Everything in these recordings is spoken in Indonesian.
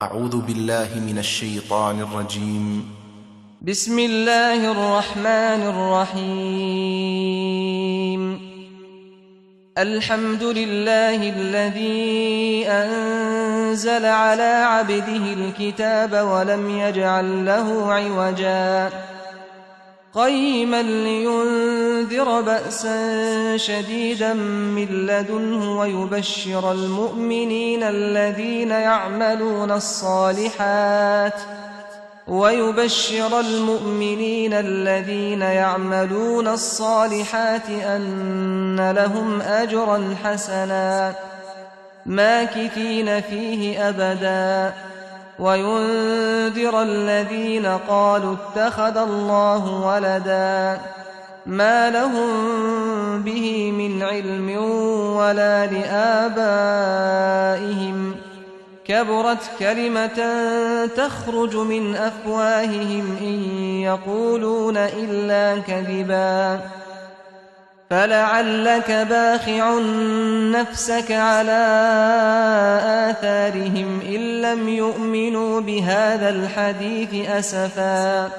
أعوذ بالله من الشيطان الرجيم. بسم الله الرحمن الرحيم. الحمد لله الذي أنزل على عبده الكتاب ولم يجعل له عوجا قيما لينذر بأسا شديدا من لدنه ويبشر المؤمنين الذين يعملون الصالحات أن لهم أجرا حسنا ماكثين فيه أبدا وينذر الذين قالوا اتخذ الله ولدا ما لهم به من علم ولا لآبائهم كبرت كلمة تخرج من أفواههم إن يقولون إلا كذبا فلعلك باخع نفسك على آثارهم إن لم يؤمنوا بهذا الحديث أسفا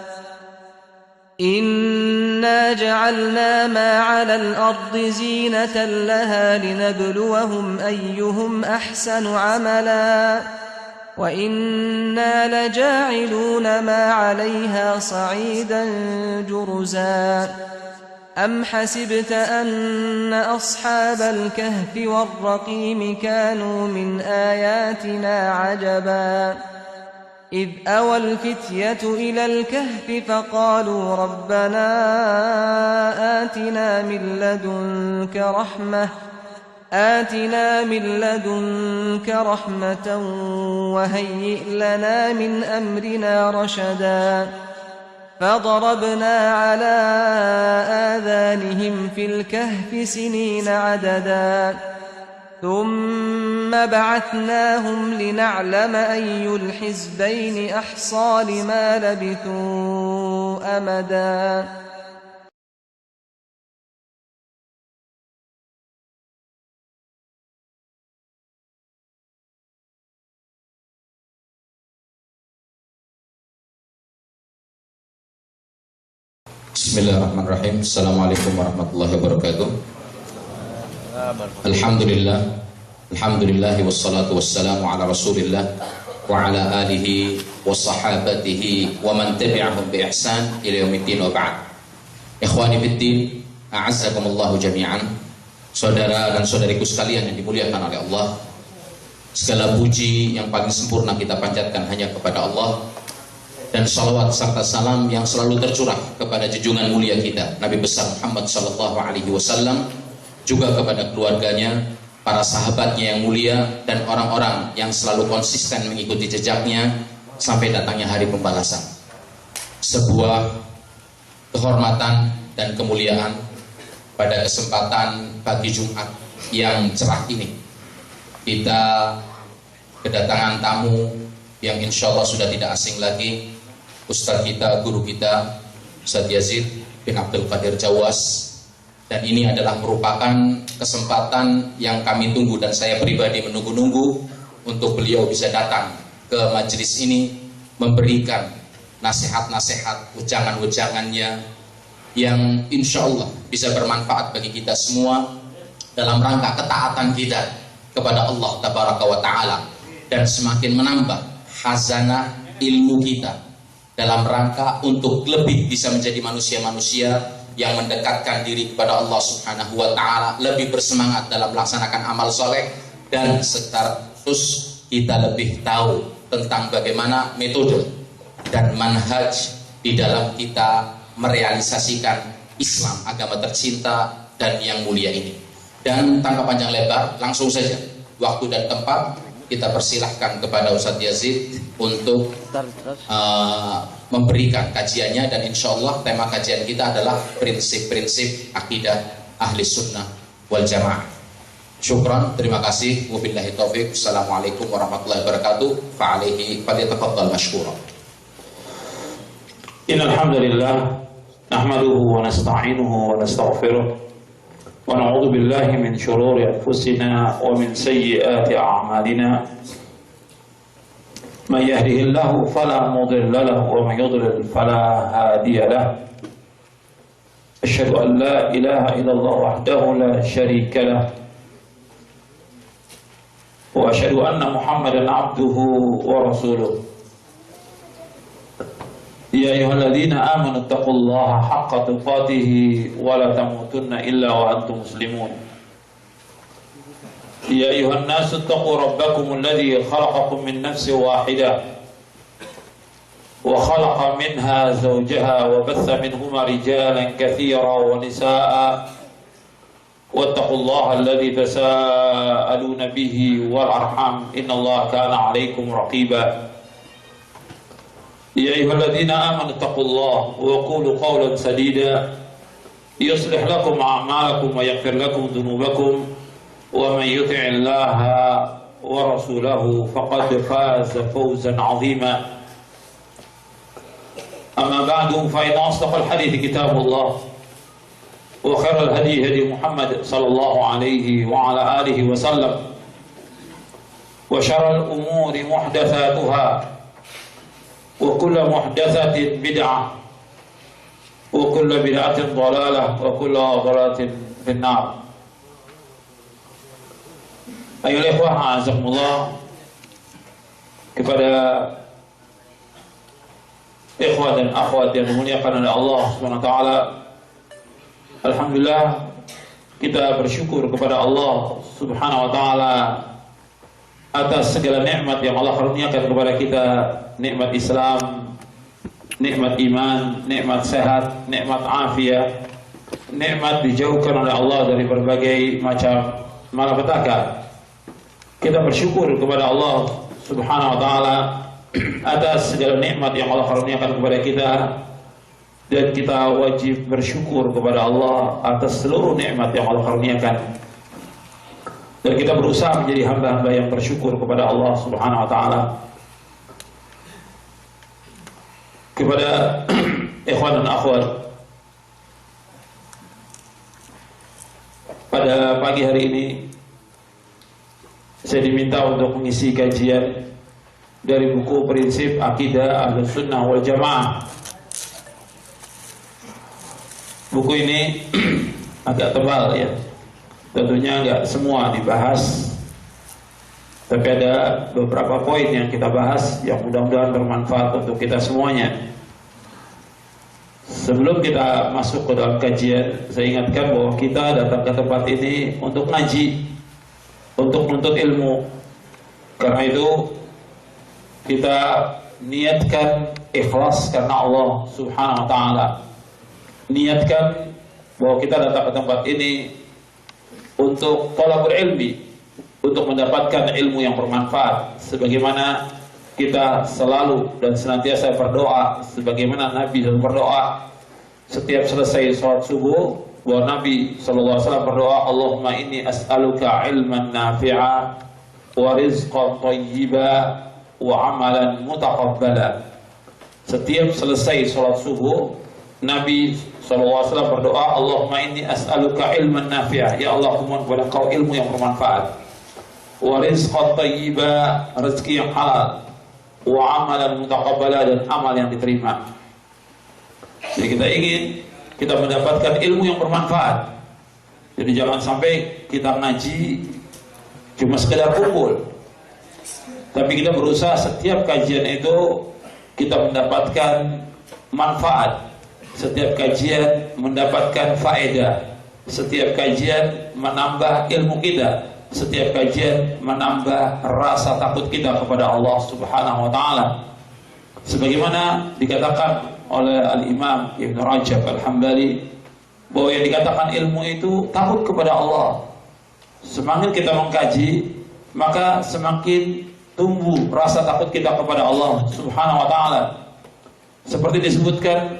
إنا جعلنا ما على الأرض زينة لها لنبلوهم أيهم أحسن عملا وإنا لجاعلون ما عليها صعيدا جرزا أم حسبت أن أصحاب الكهف والرقيم كانوا من آياتنا عجبا إذ أوى الفتية إلى الكهف فقالوا ربنا آتنا من لدنك رحمة وهيئ لنا من أمرنا رشدا فضربنا على آذانهم في الكهف سنين عددا ثم بعثناهم لنعلم أي الحزبين أحصى لما لبثوا أمدا. Bismillahirrahmanirrahim. Assalamualaikum warahmatullahi wabarakatuh. Alhamdulillah wassalatu wassalamu ala rasulillah wa ala alihi wa sahabatihi wa man tabi'ahum bi ihsan ila yaumiddin wa ba'd. Ikhwani fiddin, a'azzakumullahu jami'an. Saudara dan saudariku sekalian yang dimuliakan oleh Allah, segala puji yang paling sempurna kita panjatkan hanya kepada Allah, dan salawat serta salam yang selalu tercurah kepada junjungan mulia kita Nabi besar Muhammad sallallahu alaihi wasallam, juga kepada keluarganya, para sahabatnya yang mulia, dan orang-orang yang selalu konsisten mengikuti jejaknya sampai datangnya hari pembalasan. Sebuah kehormatan dan kemuliaan pada kesempatan pagi Jumat yang cerah ini, kita kedatangan tamu yang insya Allah sudah tidak asing lagi, Ustaz kita, guru kita, Ustaz Yazid bin Abdul Qadir Jawas. Dan ini adalah merupakan kesempatan yang kami tunggu, dan saya pribadi menunggu-nunggu untuk beliau bisa datang ke majelis ini, memberikan nasihat-nasihat, ujangan-ujangannya yang insya Allah bisa bermanfaat bagi kita semua dalam rangka ketaatan kita kepada Allah Tabaraka wa Ta'ala, dan semakin menambah khazanah ilmu kita dalam rangka untuk lebih bisa menjadi manusia-manusia yang mendekatkan diri kepada Allah Subhanahu wa Ta'ala, lebih bersemangat dalam melaksanakan amal soleh, dan sekaligus kita lebih tahu tentang bagaimana metode dan manhaj di dalam kita merealisasikan Islam, agama tercinta dan yang mulia ini. Dan tanpa panjang lebar, langsung saja waktu dan tempat kita persilahkan kepada Ustaz Yazid untuk memberikan kajiannya, dan insya Allah tema kajian kita adalah prinsip-prinsip akidah ahli sunnah wal jamaah. Syukran, terima kasih. Wabillahi taufiq. Assalamualaikum warahmatullahi wabarakatuh. Fa'alaihi falyatafaddal mashkura. Innal hamdalillah nahmaduhu wa nasta'inuhu wa nastaghfiruh ونعوذ بالله من شرور أنفسنا ومن سيئات أعمالنا من يهده الله فلا مضل له ومن يضلل فلا هادي له أشهد أن لا إله إلا الله وحده لا شريك له وأشهد أن محمدا عبده ورسوله يا أيها الذين آمنوا اتقوا الله حق تقاته ولا تموتن إلا وأنتم مسلمون يا أيها الناس اتقوا ربكم الذي خلقكم من نفس واحدة وخلق منها زوجها وبث منهما رجالا كثيرا ونساء واتقوا الله الذي تساءلون به والأرحام إن الله كان عليكم رقيبا يا أيها الذين آمنوا اتقوا الله وقولوا قولا سديدا يصلح لكم أعمالكم ويغفر لكم ذنوبكم ومن يطع الله ورسوله فقد فاز فوزا عظيما أما بعد فإن أصدق الحديث كتاب الله وخير الهدي هدي محمد صلى الله عليه وعلى آله وسلم وشر الأمور محدثاتها وكل محدثة بدعة وكل بدعة ضلالة وكل ضلالة في النار. Ayolah ikhwah, a'azakumullah, kepada ikhwah dan akhwat yang dimuliakan oleh Allah Subhanahu wa taala. Alhamdulillah, kita bersyukur kepada Allah Subhanahu wa taala atas segala nikmat yang Allah karuniakan kepada kita, nikmat Islam, nikmat iman, nikmat sehat, nikmat afiat, nikmat dijauhkan oleh Allah dari berbagai macam malapetaka. Kita bersyukur kepada Allah Subhanahu wa taala atas segala nikmat yang Allah karuniakan kepada kita, dan kita wajib bersyukur kepada Allah atas seluruh nikmat yang Allah karuniakan. Dan kita berusaha menjadi hamba-hamba yang bersyukur kepada Allah Subhanahu wa taala. Kepada ikhwan dan akhwat, pada pagi hari ini saya diminta untuk mengisi kajian dari buku Prinsip Akidah Ahlus Sunnah wal Jamaah. Buku ini agak tebal ya, tentunya nggak semua dibahas, tapi ada beberapa poin yang kita bahas yang mudah-mudahan bermanfaat untuk kita semuanya. Sebelum kita masuk ke dalam kajian, saya ingatkan bahwa kita datang ke tempat ini untuk ngaji, untuk menuntut ilmu. Karena itu kita niatkan ikhlas karena Allah Subhanahu wa taala. Niatkan bahwa kita datang ke tempat ini untuk thalabul ilmi, untuk mendapatkan ilmu yang bermanfaat, sebagaimana kita selalu dan senantiasa berdoa, sebagaimana Nabi berdoa setiap selesai sholat subuh, bahwa Nabi SAW berdoa, Allahumma inni as'aluka ilman nafi'a wa rizqan thayyiba wa amalan mutaqabbala. Setiap selesai sholat subuh, Nabi SAW berdoa, Allahumma inni as'aluka ilman nafi'a, ya Allah, kumohon kepada Engkau ilmu yang bermanfaat, wa rizqan thayyiba, rezeki yang halal, wa amalan mutaqabbala, dan amal yang diterima. Jadi kita ingin kita mendapatkan ilmu yang bermanfaat. Jadi jangan sampai kita ngaji cuma sekedar kumpul, tapi kita berusaha setiap kajian itu kita mendapatkan manfaat, setiap kajian mendapatkan faedah, setiap kajian menambah ilmu kita, setiap kajian menambah rasa takut kita kepada Allah Subhanahu wa taala. Sebagaimana dikatakan oleh Al-Imam Ibn Rajab Al-Hambali, bahwa yang dikatakan ilmu itu takut kepada Allah. Semakin kita mengkaji, maka semakin tumbuh rasa takut kita kepada Allah Subhanahu wa taala. Seperti disebutkan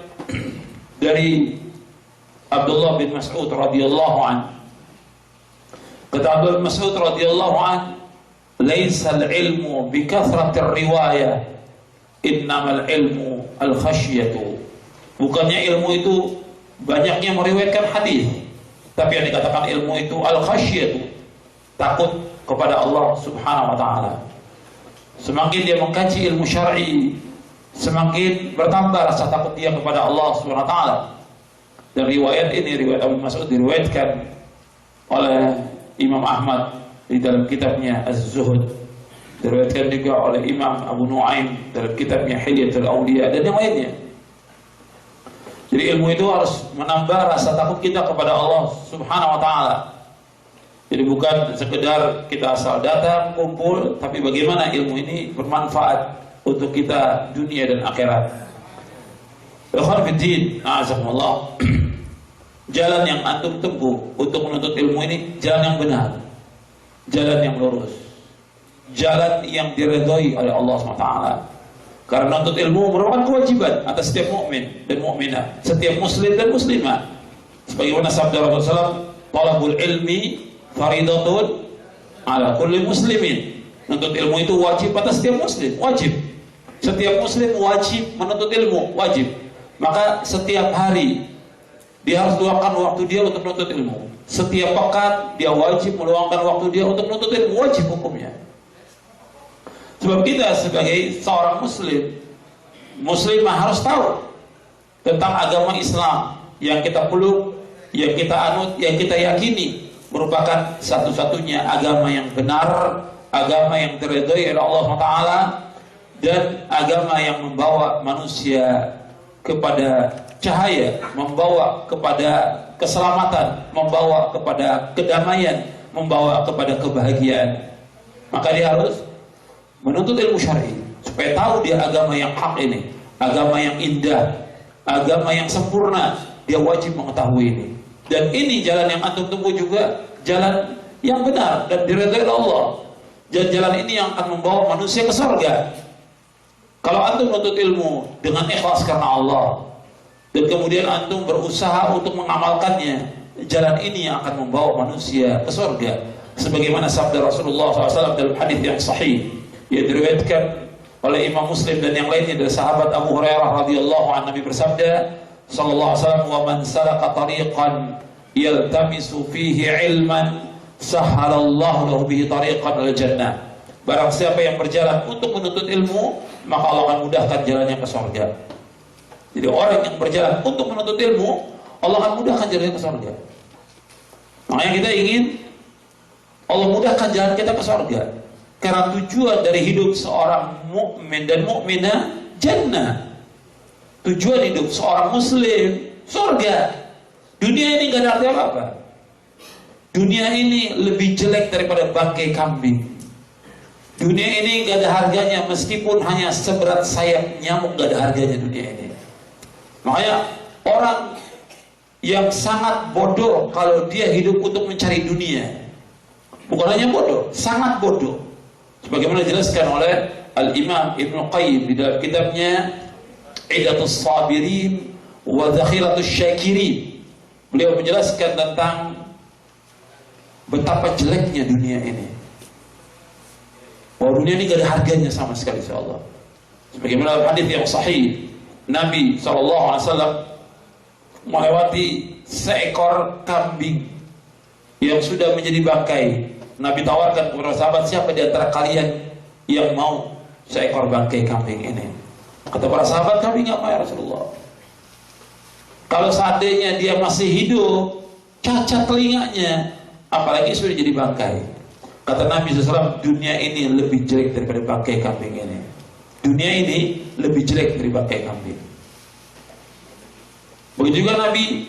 dari Abdullah bin Mas'ud radhiyallahu anhu. Kata Abdullah bin Mas'ud radhiyallahu anhu, "Laisa al-ilmu bi kathratir riwayah, innamal ilmu al-khasyatu." Bukannya ilmu itu banyaknya meriwayatkan hadis, tapi yang dikatakan ilmu itu al-khasyatu, takut kepada Allah Subhanahu wa taala. semakin dia mengkaji ilmu syar'i, semakin bertambah rasa takut dia kepada Allah Subhanahu wa taala. Dan riwayat ini, riwayat Abu Mas'ud, diriwayatkan oleh Imam Ahmad di dalam kitabnya Az-Zuhud, diriwayatkan juga oleh Imam Abu Nuaim dalam kitabnya Hilyatul Awliya, dan yang lainnya. Jadi ilmu itu harus menambah rasa takut kita kepada Allah Subhanahu wa taala. Jadi bukan sekedar kita asal datang, kumpul, tapi bagaimana ilmu ini bermanfaat untuk kita dunia dan akhirat. Ikhwan fiddin, a'azakumullah. Jalan yang antum tempuh untuk menuntut ilmu ini jalan yang benar, jalan yang lurus, jalan yang diridhai oleh Allah SWT. Karena menuntut ilmu merupakan kewajiban atas setiap mukmin dan mukminah, setiap muslim dan muslimah. Sebagaimana sabda Rasulullah SAW, talabul ilmi faridatun ala kulli muslimin. Menuntut ilmu itu wajib atas setiap muslim, wajib. Setiap muslim wajib menuntut ilmu, wajib. Maka setiap hari dia harus luangkan waktu dia untuk menuntut ilmu. Setiap pekan dia wajib meluangkan waktu dia untuk menuntut ilmu, wajib hukumnya. Sebab kita sebagai seorang muslim, muslimah harus tahu tentang agama Islam yang kita peluk, yang kita anut, yang kita yakini merupakan satu-satunya agama yang benar, agama yang diridhai oleh Allah SWT, dan agama yang membawa manusia kepada cahaya, membawa kepada keselamatan, membawa kepada kedamaian, membawa kepada kebahagiaan. Maka dia harus menuntut ilmu syar'i supaya tahu dia agama yang hak ini, agama yang indah, agama yang sempurna. Dia wajib mengetahui ini. Dan ini jalan yang antum tempuh juga jalan yang benar dan diridhai Allah. Dan jalan ini yang akan membawa manusia ke surga. Kalau antum menuntut ilmu dengan ikhlas karena Allah, dan kemudian antum berusaha untuk mengamalkannya, jalan ini yang akan membawa manusia ke surga. Sebagaimana sabda Rasulullah SAW dalam hadis yang sahih, yang diriwayatkan oleh Imam Muslim dan yang lainnya dari sahabat Abu Hurairah radhiyallahu anhu, Nabi bersabda sallallahu alaihi wasallam, "Wa man salaka tariqan yaltamisu fihi ilman, sahhalallahu lahu bihi tariqan ilal jannah." Barang siapa yang berjalan untuk menuntut ilmu, maka Allah akan mudahkan jalannya ke surga. Jadi orang yang berjalan untuk menuntut ilmu, Allah akan mudahkan jalannya ke surga. Makanya kita ingin Allah mudahkan jalan kita ke surga. Karena tujuan dari hidup seorang mukmin dan mukminah jannah. Tujuan hidup seorang muslim surga. Dunia ini gak ada arti apa-apa. Dunia ini lebih jelek daripada bangkai kambing. Dunia ini gak ada harganya, meskipun hanya seberat sayap nyamuk, gak ada harganya dunia ini. Makanya orang yang sangat bodoh kalau dia hidup untuk mencari dunia. Bukan hanya bodoh, sangat bodoh. Sebagaimana dijelaskan oleh Al-Imam Ibnu Qayyim di dalam kitabnya Iddatus Sabirin wa Zakhiratus Syakirin. Beliau menjelaskan tentang betapa jeleknya dunia ini. Bahwa dunia ini gak ada harganya sama sekali, insyaallah. Sebagaimana dalam hadis yang sahih, Nabi SAW melewati seekor kambing yang sudah menjadi bangkai. Nabi tawarkan kepada sahabat, siapa di antara kalian yang mau seekor bangkai kambing ini? Kata para sahabat, kami nggak mau ya Rasulullah. Kalau seandainya dia masih hidup, cacat telinganya, apalagi sudah jadi bangkai. Kata Nabi SAW, dunia ini lebih jelek daripada bangkai kambing ini. Dunia ini lebih jelek dari bangkai kambing. Begitu juga Nabi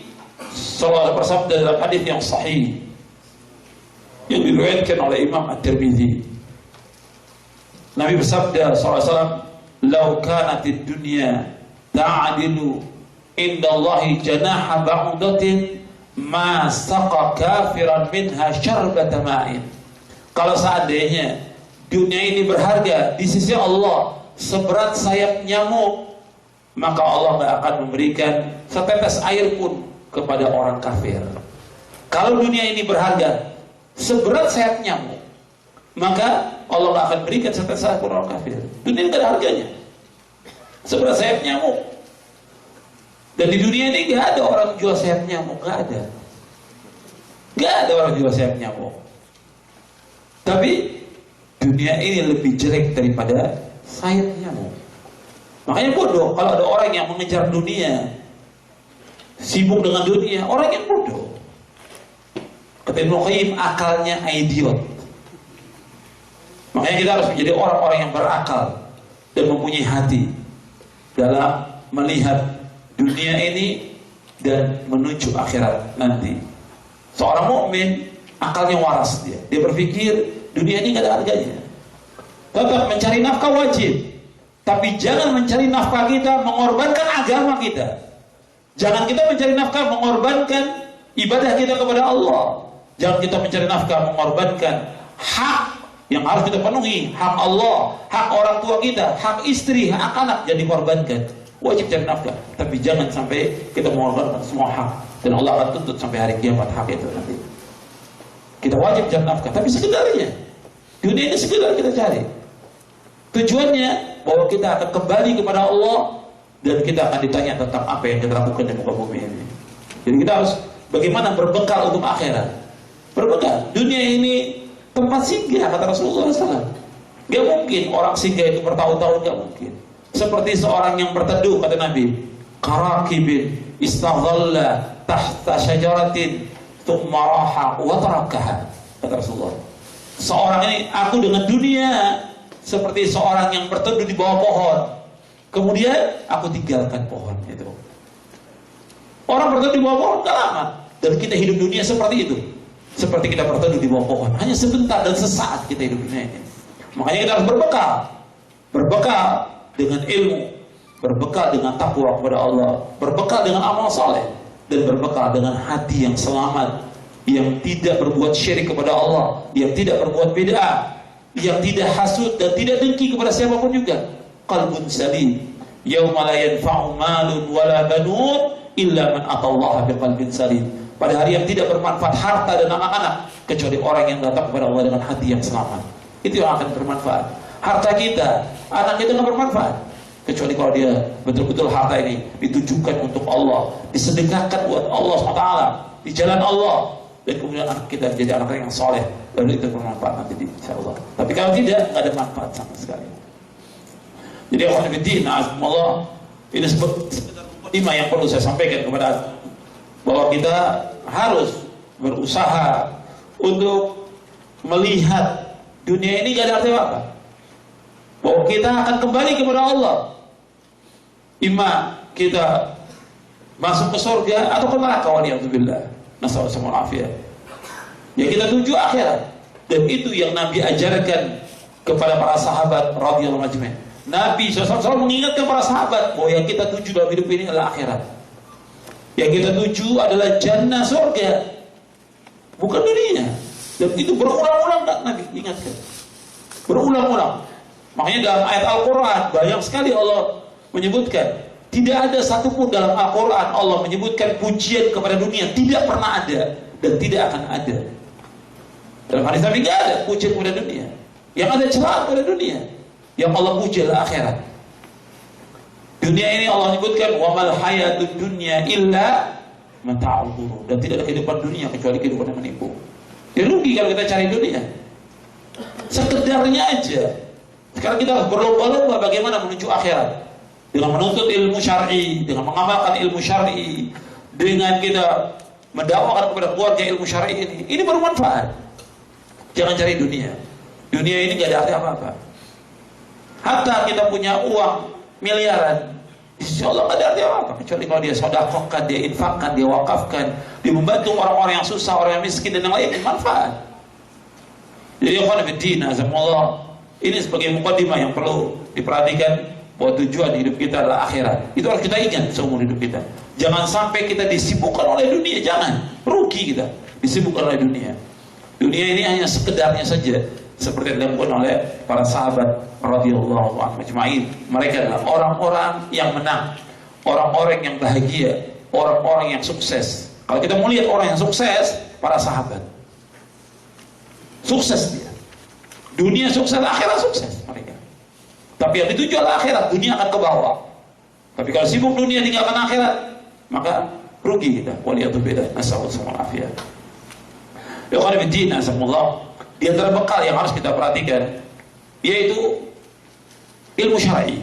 SAW bersabda dalam hadis yang sahih yang diriwayatkan oleh Imam At-Tirmidzi. Nabi bersabda SAW, "Lau kanatid dunya ta'dilu indallahi janaha ba'udatin ma saqa kafiran minha syarbata ma'in." Kalau seandainya dunia ini berharga di sisi Allah seberat sayap nyamuk, maka Allah tidak akan memberikan setetes air pun kepada orang kafir. Kalau dunia ini berharga seberat sayap nyamuk, maka Allah tidak akan berikan setetes air pun orang kafir. Dunia ini tidak ada harganya, seberat sayap nyamuk. Dan di dunia ini tidak ada orang jual sayap nyamuk, tidak ada. Tidak ada orang jual sayap nyamuk. Tapi dunia ini lebih jelek daripada sayap nyamuk. Makanya bodoh kalau ada orang yang mengejar dunia, sibuk dengan dunia, orang yang bodoh. Kata Ibnu Qayyim, akalnya idiot. Makanya kita harus menjadi orang-orang yang berakal dan mempunyai hati dalam melihat dunia ini dan menuju akhirat nanti. Seorang mukmin akalnya waras, dia berpikir dunia ini gak ada harganya. Tetap mencari nafkah wajib, tapi jangan mencari nafkah kita mengorbankan agama kita. Jangan kita mencari nafkah mengorbankan ibadah kita kepada Allah. Jangan kita mencari nafkah mengorbankan hak yang harus kita penuhi, hak Allah, hak orang tua kita, hak istri, hak anak, jadi dikorbankan. Wajib cari nafkah, tapi jangan sampai kita mengorbankan semua hak, dan Allah akan tuntut sampai hari kiamat hak itu nanti. Kita wajib cari nafkah, tapi sekedarnya. Dunia ini sekedar kita cari. Tujuannya bahwa kita akan kembali kepada Allah dan kita akan ditanya tentang apa yang kita lakukan di muka bumi ini. Jadi kita harus bagaimana berbekal untuk akhirat. Berbekal. Dunia ini tempat singgah, kata Rasulullah SAW. Gak mungkin orang singgah itu bertahun-tahun, gak mungkin. Seperti seorang yang berteduh, kata Nabi, karakibin istadhalla tahta syajaratin thumma raha wa tarakaha, kata Rasulullah. Seorang ini, aku dengan dunia seperti seorang yang berteduh di bawah pohon, kemudian aku tinggalkan pohon itu. Orang berteduh di bawah pohon gak lama, dan kita hidup dunia seperti itu. Seperti kita berteduh di bawah pohon, hanya sebentar dan sesaat kita hidup dunia ini. Makanya kita harus berbekal, berbekal dengan ilmu, berbekal dengan takwa kepada Allah, berbekal dengan amal saleh, dan berbekal dengan hati yang selamat, yang tidak berbuat syirik kepada Allah, yang tidak berbuat bid'ah, yang tidak hasud dan tidak dengki kepada siapapun juga. Qalbun salim, yauma la yanfa'u malun wala banun illa man atallaha biqalbin salim. Pada hari yang tidak bermanfaat harta dan anak-anak kecuali orang yang datang kepada Allah dengan hati yang selamat. Itu yang akan bermanfaat. Harta kita, anak kita nggak bermanfaat kecuali kalau dia betul-betul harta ini ditujukan untuk Allah, disedekahkan buat Allah SWT di jalan Allah, dan kemudian anak kita menjadi anak yang soleh, lalu itu bermanfaat nanti insyaallah. Tapi kalau tidak, nggak ada manfaat sama sekali. Jadi Allah, ini sekedar lima yang perlu saya sampaikan kepada bahwa kita harus berusaha untuk melihat dunia ini gak ada arti apa. Bahwa kita akan kembali kepada Allah. Imma kita masuk ke surga atau ke neraka, waliyadzubillah. Nasallallahu alaihi wasallam. Ya kita tuju akhirat. Dan itu yang Nabi ajarkan kepada para sahabat radhiyallahu anhum. Nabi SAW mengingatkan para sahabat bahwa yang kita tuju dalam hidup ini adalah akhirat. Yang kita tuju adalah jannah, surga, bukan dunia. Dan itu berulang-ulang Nabi ingatkan, berulang-ulang. Makanya dalam ayat Al-Quran banyak sekali Allah menyebutkan. Tidak ada satupun dalam Al-Quran Allah menyebutkan pujian kepada dunia. Tidak pernah ada dan tidak akan ada. Dalam hadis Nabi tidak ada pujian kepada dunia. Yang ada celaan kepada dunia. Yang Allah puji adalah akhirat. Dunia ini Allah menyebutkan wa mal hayatud dunya illa mata'ul ghurur, dan tidak ada kehidupan dunia kecuali kehidupan yang menipu. Ya rugi kalau kita cari dunia. Sekedarnya aja. Sekarang kita harus berlomba-lomba bagaimana menuju akhirat. Dengan menuntut ilmu syar'i, dengan mengamalkan ilmu syar'i, dengan kita mendakwakan kepada keluarga ilmu syar'i ini. Ini bermanfaat. Jangan cari dunia. Dunia ini gak ada arti apa-apa. Hatta kita punya uang miliaran, insya Allah gak ada arti apa-apa kecuali kalau dia sedekahkan, dia infakkan, dia wakafkan, dia membantu orang-orang yang susah, orang yang miskin dan yang lain, manfaat. Jadi ini sebagai mukadimah yang perlu diperhatikan, bahwa tujuan hidup kita adalah akhirat. Itu harus kita ingat seumur hidup kita. Jangan sampai kita disibukkan oleh dunia, jangan, rugi kita disibukkan oleh dunia. Dunia ini hanya sekedarnya saja, seperti yang dilakukan oleh para sahabat radhiyallahu anhum ajma'in. Mereka adalah orang-orang yang menang, orang-orang yang bahagia, orang-orang yang sukses. Kalau kita mau lihat orang yang sukses, para sahabat sukses dia. Dunia sukses, akhirat sukses mereka. Tapi yang dituju adalah akhirat, dunia akan ke bawah. Tapi kalau sibuk dunia tinggalkan akhirat, maka rugi kita. Waliyadzubillah, nasallallahu alaihi wasallam. Ya, di antara bekal yang harus kita perhatikan yaitu ilmu syar'i.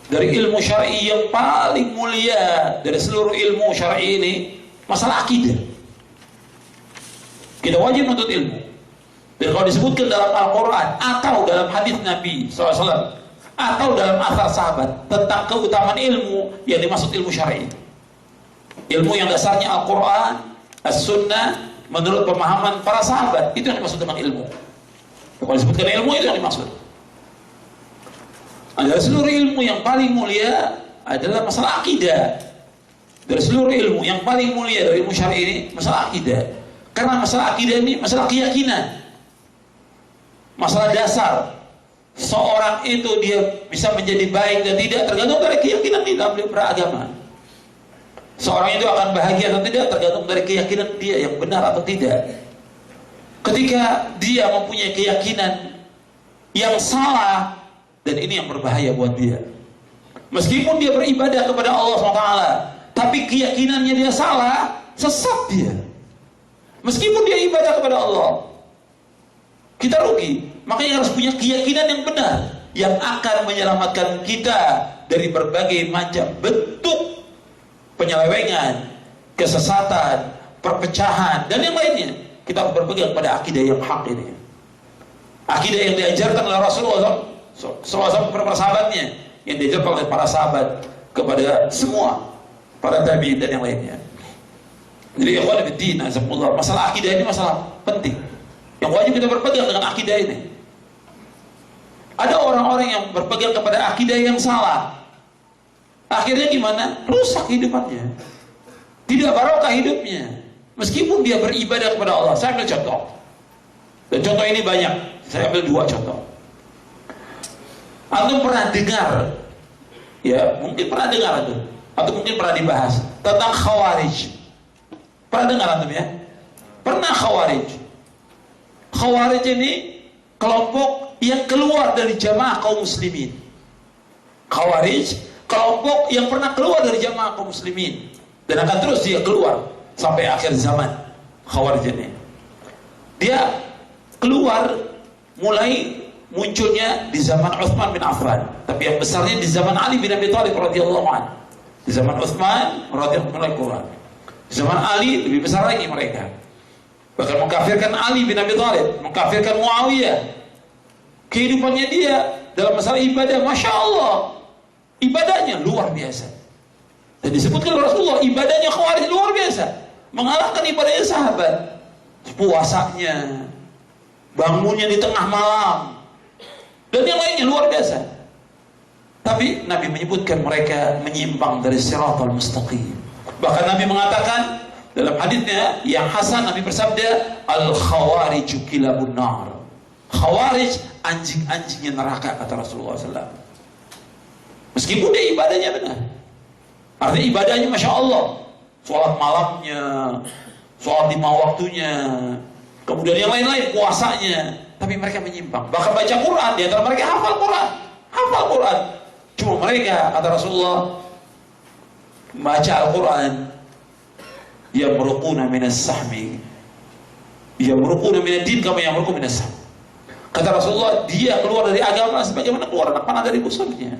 Dari ilmu syar'i yang paling mulia dari seluruh ilmu syar'i ini, masalah akidah. Kita wajib menuntut ilmu. Dan kalau disebutkan dalam Al-Quran atau dalam hadis Nabi SAW atau dalam athar sahabat tentang keutamaan ilmu, yang dimaksud ilmu syar'i, ilmu yang dasarnya Al-Quran, As-Sunnah, menurut pemahaman para sahabat, itu yang dimaksud dengan ilmu. Kalau disebutkan ilmu, itu yang dimaksud. Dari seluruh ilmu yang paling mulia adalah masalah akidah. Dari seluruh ilmu yang paling mulia dari ilmu syar'i ini masalah akidah. Karena masalah akidah ini masalah keyakinan, masalah dasar. Seorang itu dia bisa menjadi baik dan tidak tergantung dari keyakinan di dalam beragama. Seorang itu akan bahagia atau tidak tergantung dari keyakinan dia yang benar atau tidak. Ketika dia mempunyai keyakinan yang salah, dan ini yang berbahaya buat dia. Meskipun dia beribadah kepada Allah SWT, tapi keyakinannya dia salah, sesat dia. Meskipun dia ibadah kepada Allah, kita rugi. Makanya harus punya keyakinan yang benar, yang akan menyelamatkan kita dari berbagai macam bentuk penyelewengan, kesesatan, perpecahan, dan yang lainnya. Kita harus berpegang pada akidah yang hak ini. Akidah yang diajarkan oleh Rasulullah SAW kepada para sahabatnya, yang diajarkan oleh para sahabat kepada semua para tabi'in dan yang lainnya. Jadi ikhwan fillah, azakumullah, masalah akidah ini masalah penting yang wajib kita berpegang dengan akidah ini. Ada orang-orang yang berpegang kepada akidah yang salah, akhirnya gimana? Rusak hidupannya, tidak barokah hidupnya, meskipun dia beribadah kepada Allah. Saya ambil contoh, dan contoh ini banyak. Saya ambil 2 contoh. Antum pernah dengar, ya mungkin pernah dengar atau mungkin pernah dibahas tentang Khawarij. Pernah dengar antum ya? Pernah Khawarij. Khawarij ini kelompok yang keluar dari jamaah kaum muslimin. Khawarij, kelompok yang pernah keluar dari jamaah kaum muslimin dan akan terus dia keluar sampai akhir zaman. Khawarij ini, dia keluar mulai munculnya di zaman Utsman bin Affan, tapi yang besarnya di zaman Ali bin Abi Thalib radhiyallahu anhu. Di zaman Utsman radhiyallahu anhu, di zaman Ali lebih besar lagi mereka. Bahkan mengkafirkan Ali bin Abi Thalib, mengkafirkan Muawiyah. Kehidupannya dia dalam masalah ibadah, Masya Allah, ibadahnya luar biasa. Dan disebutkan oleh Rasulullah, ibadahnya Khawarij luar biasa, mengalahkan ibadahnya sahabat. Puasanya, bangunnya di tengah malam, dan yang lainnya luar biasa. Tapi Nabi menyebutkan mereka menyimpang dari siratal mustaqim. Bahkan Nabi mengatakan dalam hadisnya yang hasan, Nabi bersabda, al-khawariju kilabun nar. Khawarij anjing-anjingnya neraka, kata Rasulullah SAW. Meskipun dia ibadahnya benar, artinya ibadahnya Masya Allah, sholat malamnya, sholat 5 waktunya, kemudian yang lain-lain, puasanya, tapi mereka menyimpang. Bahkan baca Quran, di antara mereka hafal Quran. Cuma mereka, kata Rasulullah, baca Al-Quran, yamruquna minas sahmi, yamruquna minad-din kama yamruqu minas sahmi. Kata Rasulullah, dia keluar dari agama sebagaimana keluar anak panah dari busurnya.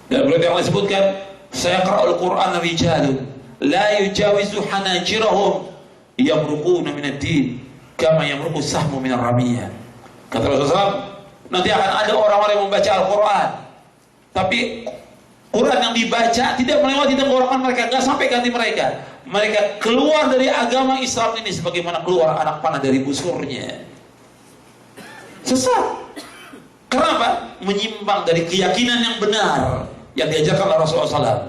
Dan beliau yang disebutkan, saya qara'ul Quran rijalun la yujawizu hanajirahum yamruquna minad-din kama yamruqu sahmu minar ramiyah. Kata Rasulullah, nanti akan ada orang-orang yang membaca Al-Quran, tapi Quran yang dibaca tidak melewati tenggorokan mereka, nggak sampai ke hati mereka. Mereka keluar dari agama Islam ini sebagaimana keluar anak panah dari busurnya. Sesat. Kenapa? Menyimpang dari keyakinan yang benar yang diajarkan oleh Rasulullah SAW.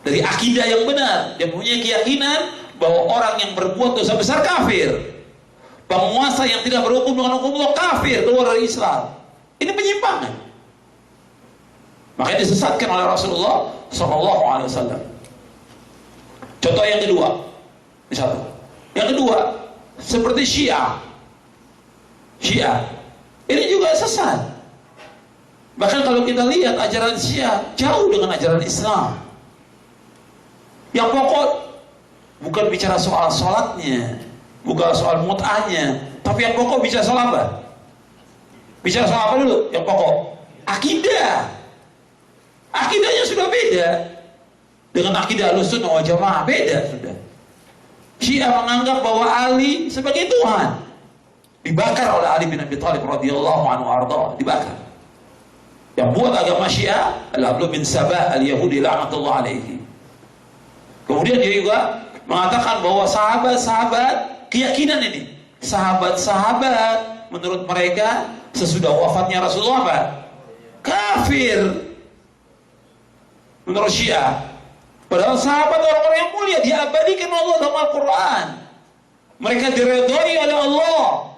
Dari akidah yang benar, dia punya keyakinan bahwa orang yang berbuat dosa besar kafir, penguasa yang tidak berhukum dengan hukum Allah kafir, keluar dari Islam. Ini penyimpangan. Makanya disesatkan oleh Rasulullah SAW. Contoh yang kedua, ini satu. Yang kedua, seperti Syiah. Ini juga sesat. Bahkan kalau kita lihat ajaran Syiah jauh dengan ajaran Islam. Yang pokok bukan bicara soal sholatnya, bukan soal mut'ahnya, Tapi yang pokok bicara soal apa? Bicara soal apa dulu? Yang pokok akidah. Akidahnya sudah beda dengan akidah Ahlussunnah wal Jamaah, beda sudah. Syiah menganggap bahwa Ali sebagai Tuhan, dibakar oleh Ali bin Abi Thalib radhiyallahu anhu arda, dibakar. Yang buat agama Syiah adalah Abdullah bin Sabah al-Yahudi la'natullah alaihi. Kemudian dia juga mengatakan bahwa sahabat-sahabat, keyakinan ini, sahabat-sahabat menurut mereka sesudah wafatnya Rasulullah apa? Kafir. Menurut Syiah. Padahal sahabat orang-orang yang mulia diabadikan Allah dalam Al-Quran. Mereka diredhoi oleh Allah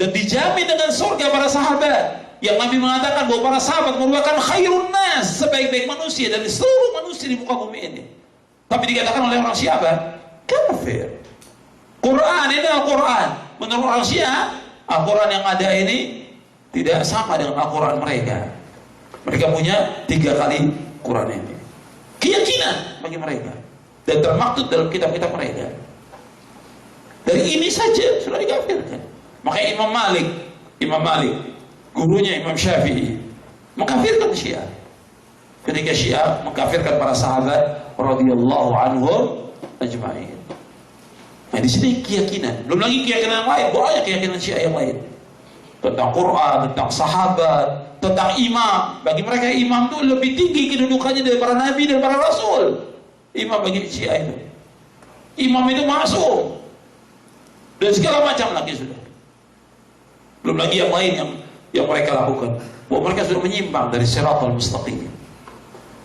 dan dijamin dengan surga para sahabat. Yang Nabi mengatakan bahwa para sahabat merupakan khairun nas, sebaik-baik manusia dari seluruh manusia di muka bumi ini. Tapi dikatakan oleh orang Syiah apa? Kafir. Quran ini Al-Quran. Menurut orang Syiah, Al-Quran yang ada ini tidak sama dengan Al-Quran mereka. Mereka punya 3 kali Quran ini. Keyakinan bagi mereka dan termaktub dalam kitab-kitab mereka. Dari ini saja sudah dikafirkan. Makanya Imam Malik, gurunya Imam Syafi'i, mengkafirkan Syiah. Ketika Syiah mengkafirkan para sahabat radhiyallahu anhum ajma'in. Nah, di sini keyakinan. Belum lagi keyakinan yang lain, banyak keyakinan Syiah yang lain. Tentang Quran, tentang sahabat, tentang imam. Bagi mereka imam itu lebih tinggi kedudukannya dari para nabi dan para rasul. Imam bagi Syiah itu. Imam itu maksum. Dan segala macam lagi sudah. Belum lagi yang lain yang mereka lakukan. Bahwa mereka sudah menyimpang dari siratal mustaqim.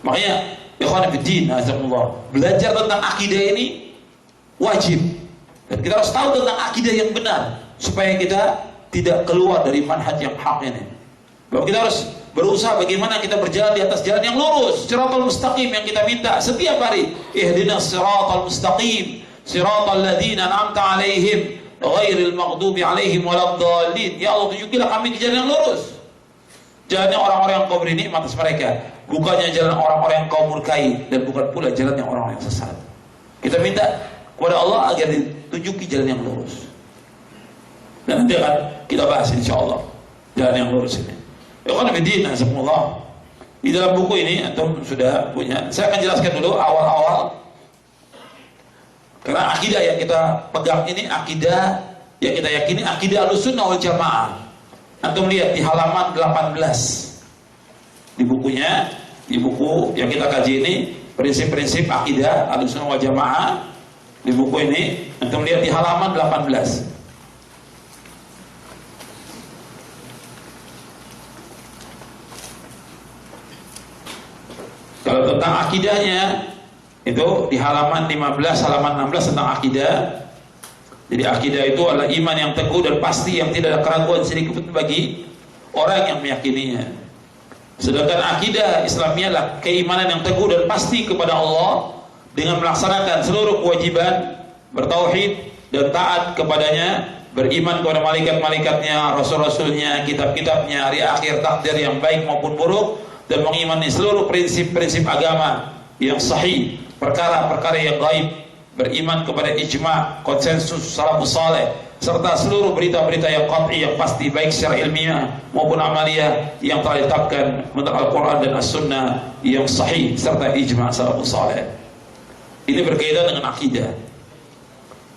Makanya, ikhwan fillah, azakumullah, belajar tentang akidah ini wajib. Dan kita harus tahu tentang akidah yang benar supaya kita tidak keluar dari manhaj yang hak ini. Bahwa kita harus berusaha bagaimana kita berjalan di atas jalan yang lurus, siratal mustaqim yang kita minta setiap hari. Ihdinas siratal mustaqim, siratal ladzina an'amta 'alaihim ghairil maghdubi 'alaihim waladdallin. Ya Allah, tunjukilah kami ke jalan yang lurus. Jalannya orang-orang yang kau beri nikmat atas mereka, bukannya jalan orang-orang yang kau murkai, dan bukan pula jalannya orang-orang yang sesat. Kita minta kepada Allah agar ditunjuki jalan yang lurus. Dan nanti akan kita bahas insyaallah jalan yang lurus ini. Ikhwan fillah, azakumullah. Di dalam buku ini antum sudah punya. Saya akan jelaskan dulu awal-awal. Karena akidah yang kita pegang ini akidah yang kita yakini akidah Ahlussunnah wal Jamaah. Antum lihat di halaman 18. Di bukunya, di buku yang kita kaji ini, prinsip-prinsip akidah Ahlussunnah wal Jamaah. Di buku ini antum lihat di halaman 18. Kalau tentang akidahnya itu di halaman 15, halaman 16 tentang akidah. Jadi akidah itu adalah iman yang teguh dan pasti yang tidak ada keraguan sedikit pun bagi orang yang meyakininya. Sedangkan akidah Islamiyah adalah keimanan yang teguh dan pasti kepada Allah dengan melaksanakan seluruh kewajiban, bertauhid dan taat kepadanya, beriman kepada malaikat-malaikatnya, rasul-rasulnya, kitab-kitabnya, hari akhir, takdir yang baik maupun buruk, dan mengimani seluruh prinsip-prinsip agama yang sahih, perkara-perkara yang gaib, beriman kepada ijma', konsensus salafus saleh, serta seluruh berita-berita yang qat'i, yang pasti, baik secara ilmiah maupun amaliyah yang telah ditetapkan menurut Al-Quran dan As-Sunnah yang sahih, serta ijma' salafus saleh. Ini berkaitan dengan akidah.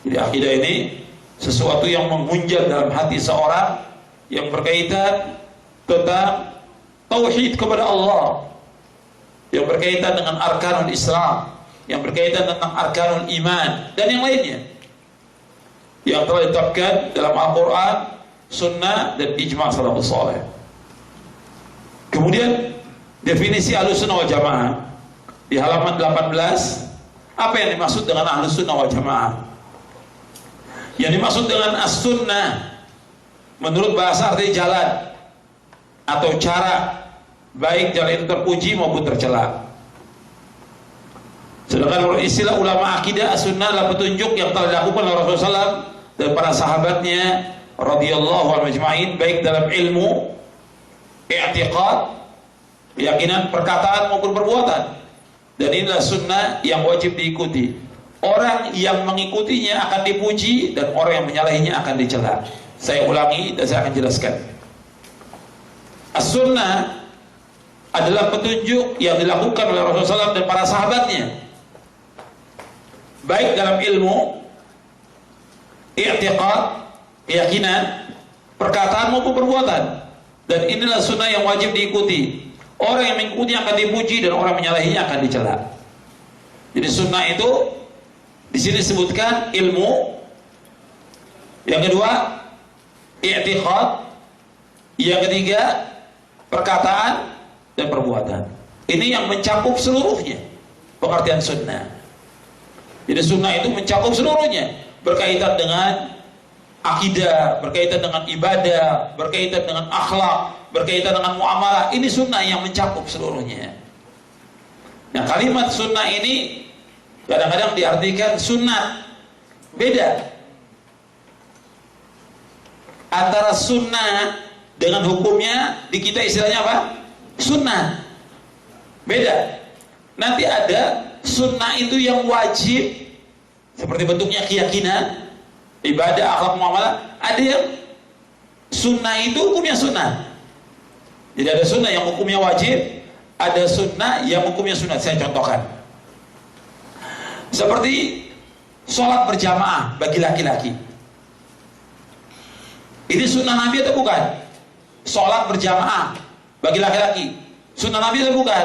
Jadi akidah ini sesuatu yang menghunjam dalam hati seorang yang berkaitan tentang tauhid kepada Allah, yang berkaitan dengan arkanul Islam, yang berkaitan tentang arkanul iman, dan yang lainnya yang telah ditetapkan dalam Al-Quran, Sunnah, dan ijma' salafus saleh. Kemudian definisi Ahlussunnah wal Jamaah di halaman 18. Apa yang dimaksud dengan Ahlussunnah wal Jamaah? Yang dimaksud dengan as-sunnah menurut bahasa artinya jalan atau cara, baik jalan yang terpuji maupun tercela. Sedangkan menurut istilah ulama akidah, as-sunnah adalah petunjuk yang telah dilakukan oleh Rasulullah SAW dan para sahabatnya radhiyallahu anhum ajma'in, baik dalam ilmu, i'tiqad, keyakinan, perkataan maupun perbuatan. Dan inilah sunnah yang wajib diikuti. Orang yang mengikutinya akan dipuji dan orang yang menyalahinya akan dicela. Saya ulangi dan saya akan jelaskan. As-sunnah adalah petunjuk yang dilakukan oleh Rasulullah SAW dan para sahabatnya, baik dalam ilmu, i'tiqad, keyakinan, perkataan maupun perbuatan. Dan inilah sunnah yang wajib diikuti. Orang yang mengikuti akan dipuji dan orang menyalahinya akan dicela. Jadi sunnah itu di sini disebutkan ilmu, yang kedua i'tiqad, yang ketiga perkataan dan perbuatan. Ini yang mencakup seluruhnya pengertian sunnah. Jadi sunnah itu mencakup seluruhnya, berkaitan dengan akidah, berkaitan dengan ibadah, berkaitan dengan akhlak, berkaitan dengan muamalah. Ini sunnah yang mencakup seluruhnya. Nah, kalimat sunnah ini kadang-kadang diartikan sunat. Beda antara sunnah dengan hukumnya, di kita istilahnya apa? Sunnah. Beda. Nanti ada sunnah itu yang wajib, seperti bentuknya keyakinan, ibadah, akhlak, muamalah. Ada yang sunnah itu hukumnya sunnah. Jadi ada sunnah yang hukumnya wajib, ada sunnah yang hukumnya sunnah. Saya contohkan, seperti sholat berjamaah bagi laki-laki. Ini sunnah Nabi atau bukan? Sholat berjamaah bagi laki-laki, sunnah Nabi atau bukan?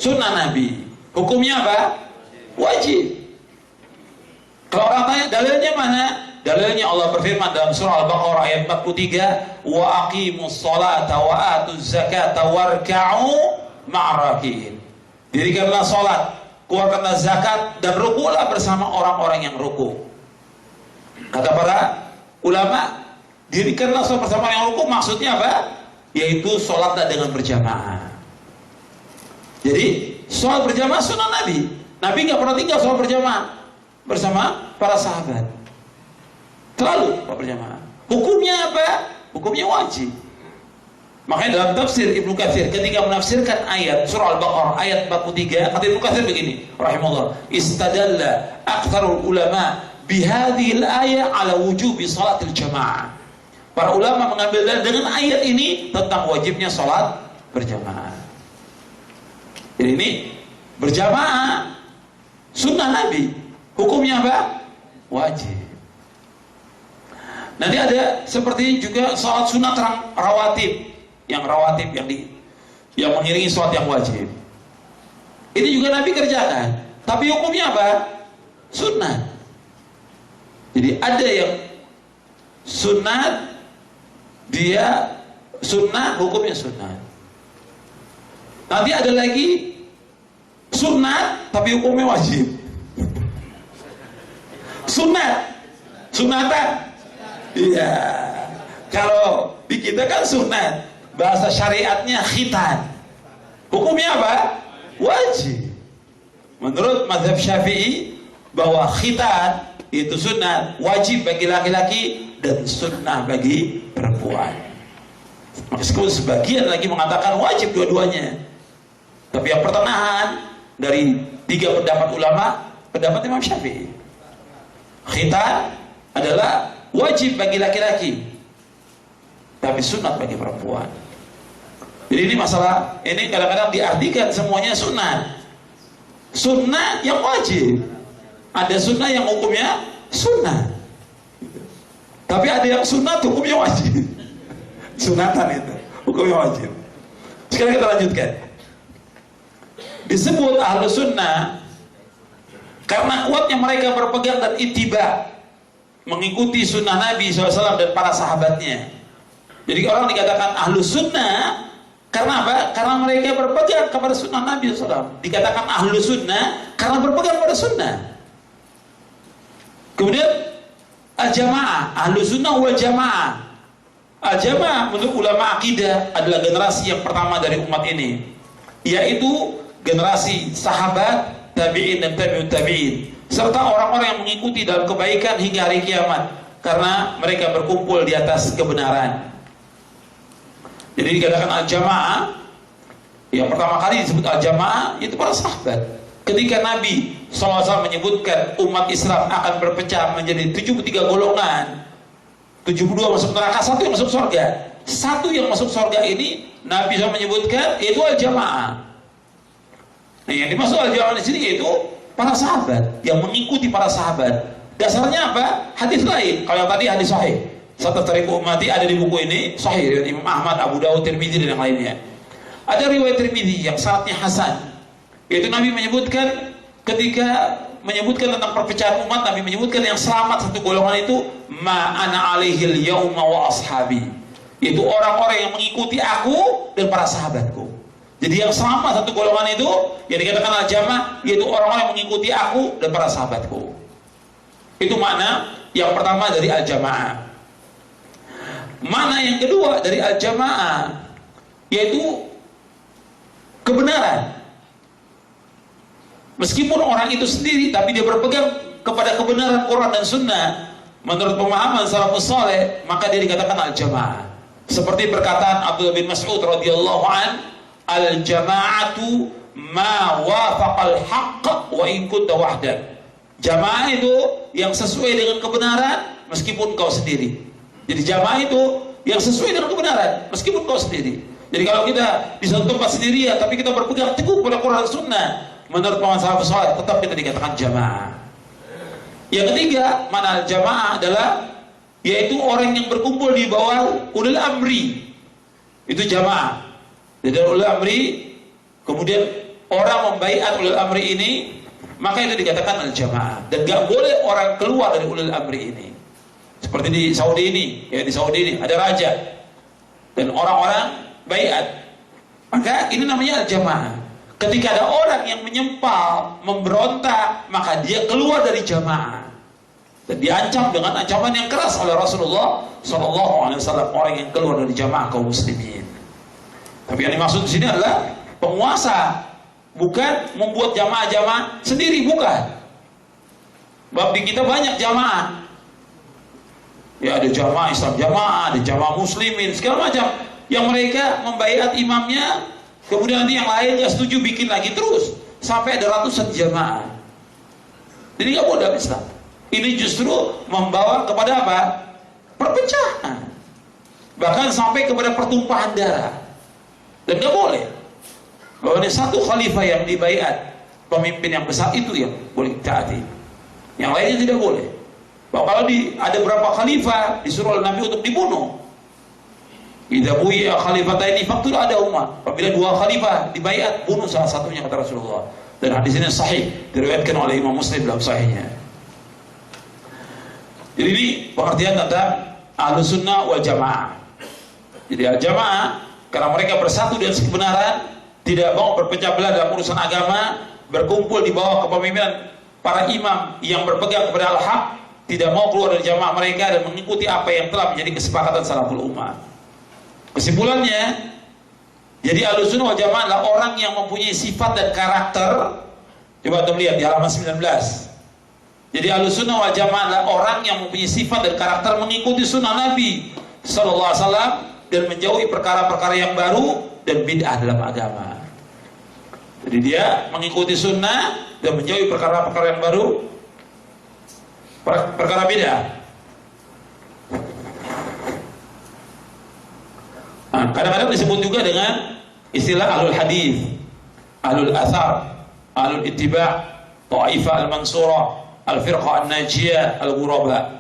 Sunnah Nabi. Hukumnya apa? Wajib. Kalau orang tanya dalilnya mana? Dalilnya Allah berfirman dalam surah Al-Baqarah ayat 43, wa aqimus sholata wa atuz zakata warka'u ma'rakiin. Dirikanlah sholat, keluarkanlah zakat, dan rukulah bersama orang-orang yang ruku. Kata para ulama, dirikanlah sholat bersama yang ruku maksudnya apa? Yaitu sholatlah dengan berjamaah. Jadi sholat berjamaah sunnah Nabi. Nabi nggak pernah tinggal sholat berjamaah bersama para sahabat. Selalu sholat berjamaah. Hukumnya apa? Hukumnya wajib. Makanya dalam tafsir Ibnu Katsir ketika menafsirkan ayat surah Al-Baqarah ayat 43, kata Ibnu Katsir begini, rahimahullah, istadalla aktsarul ulama bihadhil ayat ala wujubi salatil jamaah. Para ulama mengambil dalil dengan ayat ini tentang wajibnya sholat berjamaah. Jadi ini berjamaah sunnah Nabi, hukumnya apa? Wajib. Nanti ada seperti juga sholat sunat rawatib, yang rawatib yang mengiringi sholat yang wajib. Ini juga Nabi kerjakan, tapi hukumnya apa? Sunnah. Jadi ada yang sunat, dia sunnah, hukumnya sunnah. Nanti ada lagi sunat tapi hukumnya wajib. Sunatan. Iya. Kalau di kita kan sunat, bahasa syariatnya khitan. Hukumnya apa? Wajib. Menurut mazhab Syafi'i bahwa khitan itu sunat, wajib bagi laki-laki dan sunnah bagi perempuan. Meskipun sebagian lagi mengatakan wajib dua-duanya, tapi yang pertengahan dari tiga pendapat ulama, pendapat Imam Syafi'i, khitan adalah wajib bagi laki-laki tapi sunat bagi perempuan. Jadi ini masalah, ini kadang-kadang diartikan semuanya sunat. Sunnah yang wajib, ada sunnah yang hukumnya sunnah, tapi ada yang sunat hukumnya wajib. Sunatan itu hukumnya wajib. Sekarang kita lanjutkan. Disebut ahlu sunnah karena kuatnya mereka berpegang dan ittiba, mengikuti sunnah Nabi SAW dan para sahabatnya. Jadi orang dikatakan ahlu sunnah karena apa? Karena mereka berpegang kepada sunnah Nabi SAW. Dikatakan ahlu sunnah karena berpegang pada sunnah. Kemudian al-jamaah, ahlu sunnah wal jamaah. Al-jamaah menurut ulama akidah adalah generasi yang pertama dari umat ini, yaitu generasi sahabat, tabi'in dan tabi'ut tabi'in, serta orang-orang yang mengikuti dalam kebaikan hingga hari kiamat, karena mereka berkumpul di atas kebenaran. Jadi dikatakan al-jamaah, yang pertama kali disebut al-jamaah itu para sahabat. Ketika Nabi SAW menyebutkan umat Islam akan berpecah menjadi 73 golongan, 72 masuk neraka, 1 yang masuk surga. 1 yang masuk surga ini Nabi SAW menyebutkan yaitu al-jamaah. Nah, yang dimaksud al-jamaah di sini yaitu para sahabat, yang mengikuti para sahabat. Dasarnya apa? Hadis lain. Kalau yang tadi hadis sahih, Satatariku ummati ada di buku ini sahih dari Imam Ahmad, Abu Dawud, Tirmidzi dan yang lainnya. Ada riwayat Tirmidzi yang sanadnya hasan, yaitu Nabi menyebutkan ketika menyebutkan tentang perpecahan umat, Nabi menyebutkan yang selamat satu golongan itu ma ana alaihil yauma wa ashabi, yaitu orang-orang yang mengikuti aku dan para sahabatku. Jadi yang selamat satu golongan itu yang dikatakan al-jamaah, yaitu orang-orang yang mengikuti aku dan para sahabatku. Itu makna yang pertama dari al-jamaah. Makna yang kedua dari al-jamaah yaitu kebenaran. Meskipun orang itu sendiri, tapi dia berpegang kepada kebenaran Quran dan Sunnah menurut pemahaman salafus saleh, maka dia dikatakan al-jamaah. Seperti perkataan Abdullah bin Mas'ud radhiyallahu an, al-jama'atu ma wafaqal haqq wa in kunta wahdak. Jamaah itu yang sesuai dengan kebenaran meskipun kau sendiri. Jadi jamaah itu yang sesuai dengan kebenaran meskipun kau sendiri. Jadi kalau kita di satu tempat sendirian tapi kita berpegang teguh pada Quran dan Sunnah menurut pemahaman salafus saleh, tetap kita dikatakan jamaah. Yang ketiga, mana jamaah adalah yaitu orang yang berkumpul di bawah ulil amri. Itu jamaah. Jadi ulil amri, kemudian orang membaiat ulil amri ini, maka itu dikatakan al-jamaah. Dan gak boleh orang keluar dari ulil amri ini. Seperti di Saudi ini, ya di Saudi ini ada raja dan orang-orang baiat, maka ini namanya al-jamaah. Ketika ada orang yang menyempal, memberontak, maka dia keluar dari jamaah dan diancam dengan ancaman yang keras oleh Rasulullah SAW, orang yang keluar dari jamaah kaum muslimin. Tapi yang dimaksud di sini adalah penguasa, bukan membuat jamaah-jamaah sendiri, bukan. Bab di kita banyak jamaah. Ya ada jamaah Islam jamaah, ada jamaah muslimin, segala macam. Yang mereka membaiat imamnya, kemudian nanti yang lain nggak setuju bikin lagi terus sampai ada ratusan jamaah. Jadi nggak boleh dalam Islam. Ini justru membawa kepada apa? Perpecahan. Bahkan sampai kepada pertumpahan darah. Dan nggak boleh. Bahwa ini satu khalifah yang dibaiat, pemimpin yang besar itu yang boleh ditaati. Yang lainnya tidak boleh. Bahwa kalau ada berapa khalifah disuruh oleh Nabi untuk dibunuh. Idza buya khalifataini faqtul adahuma. Apabila 2 khalifah dibaiat, bunuh salah satunya, kata Rasulullah. Dan hadis ini sahih, diriwayatkan oleh Imam Muslim dalam sahihnya. Jadi ini pengertian tentang Ahlus Sunnah wal Jamaah. Jadi al-jamaah karena mereka bersatu dengan kebenaran, tidak mau berpecah belah dalam urusan agama, berkumpul di bawah kepemimpinan para imam yang berpegang kepada al-haq, tidak mau keluar dari jamaah mereka dan mengikuti apa yang telah menjadi kesepakatan salaful ummah. Kesimpulannya, jadi Ahlus Sunnah wal Jamaah adalah orang yang mempunyai sifat dan karakter. Coba kita lihat di halaman 19. Jadi Ahlus Sunnah wal Jamaah adalah orang yang mempunyai sifat dan karakter mengikuti sunnah Nabi sallallahu alaihi wasallam dan menjauhi perkara-perkara yang baru dan bid'ah dalam agama. Jadi dia mengikuti sunnah dan menjauhi perkara-perkara yang baru, perkara bid'ah. Nah, kadang-kadang disebut juga dengan istilah ahlul hadis, ahlul athar, ahlul ittiba', ta'ifah al-mansurah, al-firqah an-najiyah, al-ghuraba.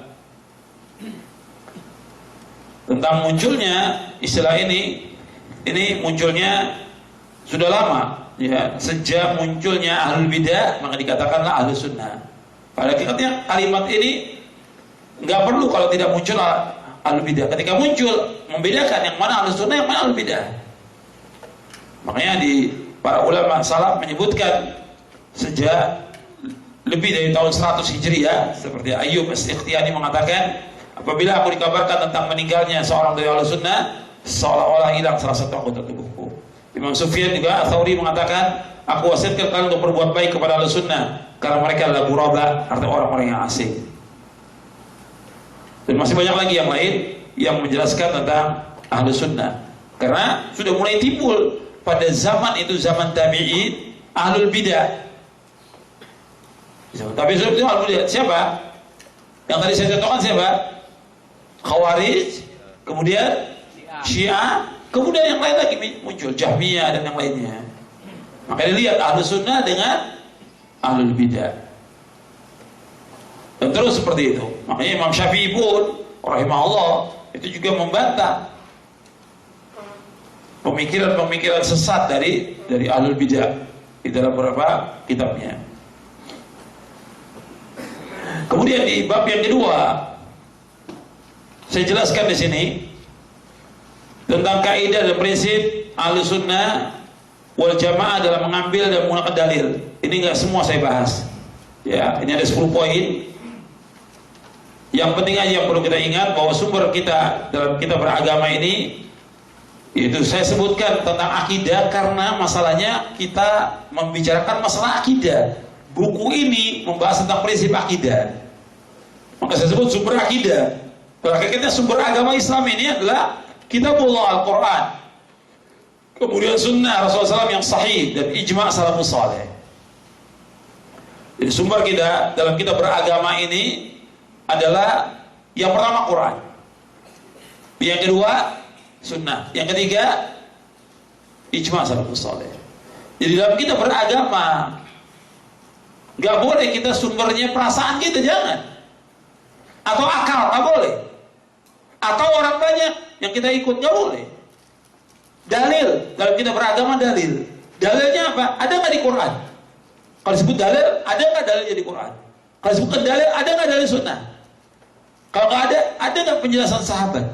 Tentang munculnya istilah ini munculnya sudah lama, ya, sejak munculnya ahlul bidah maka dikatakanlah ahlus sunnah. Pada hakikatnya kalimat ini nggak perlu kalau tidak muncul ahlul bidah. Ketika muncul membedakan yang mana ahlus sunnah, yang mana ahlul bidah. Makanya di para ulama salaf menyebutkan sejak lebih dari tahun 100 Hijriah, seperti Ayyub As-Sikhtiyani mengatakan, apabila aku dikabarkan tentang meninggalnya seorang dari ahlus sunnah, seolah-olah hilang salah satu anggota tubuhku. Imam Sufyan juga Ats-Tsauri mengatakan, aku wasiatkan kalian untuk berbuat baik kepada ahlus sunnah karena mereka adalah ghuraba, artinya orang-orang yang asing. Dan masih banyak lagi yang lain yang menjelaskan tentang ahlus sunnah. Karena sudah mulai timbul pada zaman itu, zaman tabi'in, ahlul bidah. Tapi sebelum itu ahlul bidah siapa? Yang tadi saya contohkan siapa? Khawarij, kemudian Syiah, kemudian yang lain lagi muncul, Jahmiyah dan yang lainnya. Makanya lihat Ahlus Sunnah dengan Ahlul Bidah. Dan terus seperti itu. Makanya Imam Syafi'i pun rahimahullah itu juga membantah pemikiran-pemikiran sesat dari Ahlul Bidah di dalam beberapa kitabnya. Kemudian di bab yang kedua, saya jelaskan di sini tentang kaidah dan prinsip Ahlus Sunnah wal Jamaah dalam mengambil dan menggunakan dalil. Ini enggak semua saya bahas. Ya, ini ada 10 poin. Yang penting aja yang perlu kita ingat bahwa sumber kita dalam kita beragama ini itu saya sebutkan tentang akidah karena masalahnya kita membicarakan masalah akidah. Buku ini membahas tentang prinsip akidah. Maka saya sebut sumber akidah. Hakikatnya sumber agama Islam ini adalah Kitabullah Al-Quran, kemudian Sunnah Rasulullah SAW yang sahih dan ijma' salafus saleh. Jadi sumber kita dalam kita beragama ini adalah yang pertama Quran, yang kedua Sunnah, yang ketiga ijma' salafus saleh. Jadi dalam kita beragama gak boleh kita sumbernya perasaan kita, jangan, atau akal, gak boleh, atau orang banyak yang kita ikut, gak boleh. Dalil dalam kita beragama, dalilnya apa? Ada nggak di Quran? Kalau disebut dalil, ada nggak dalilnya di Quran? Kalau disebutkan dalil, ada nggak dalil Sunnah? Kalau nggak ada nggak penjelasan sahabat?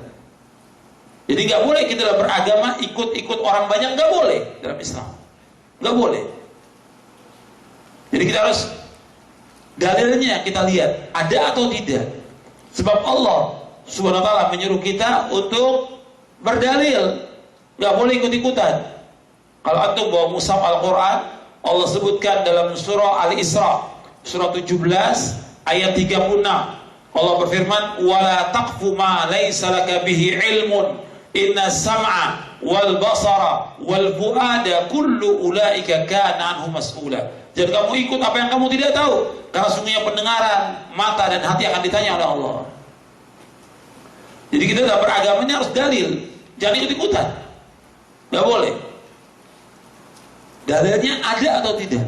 Jadi nggak boleh kita dalam beragama ikut orang banyak, nggak boleh dalam Islam, nggak boleh. Jadi kita harus dalilnya kita lihat ada atau tidak. Sebab Allah Subhanahu wa ta'ala menyuruh kita untuk berdalil, nggak boleh ikut-ikutan. Kalau antum bawa mushaf Al-Quran, Allah sebutkan dalam surah Al-Isra, surah 17 ayat 36, Allah berfirman, wala taqfu ma laysa laka bihi ilmun inna sam'a wal basara wal fuada kullu ulaika kana anhu mas'ula. Jadi kamu ikut apa yang kamu tidak tahu, karena sungguhnya pendengaran, mata dan hati akan ditanya oleh Allah. Jadi kita dalam beragamanya harus dalil, jangan ikut-ikutan, nggak boleh. Dalilnya ada atau tidak.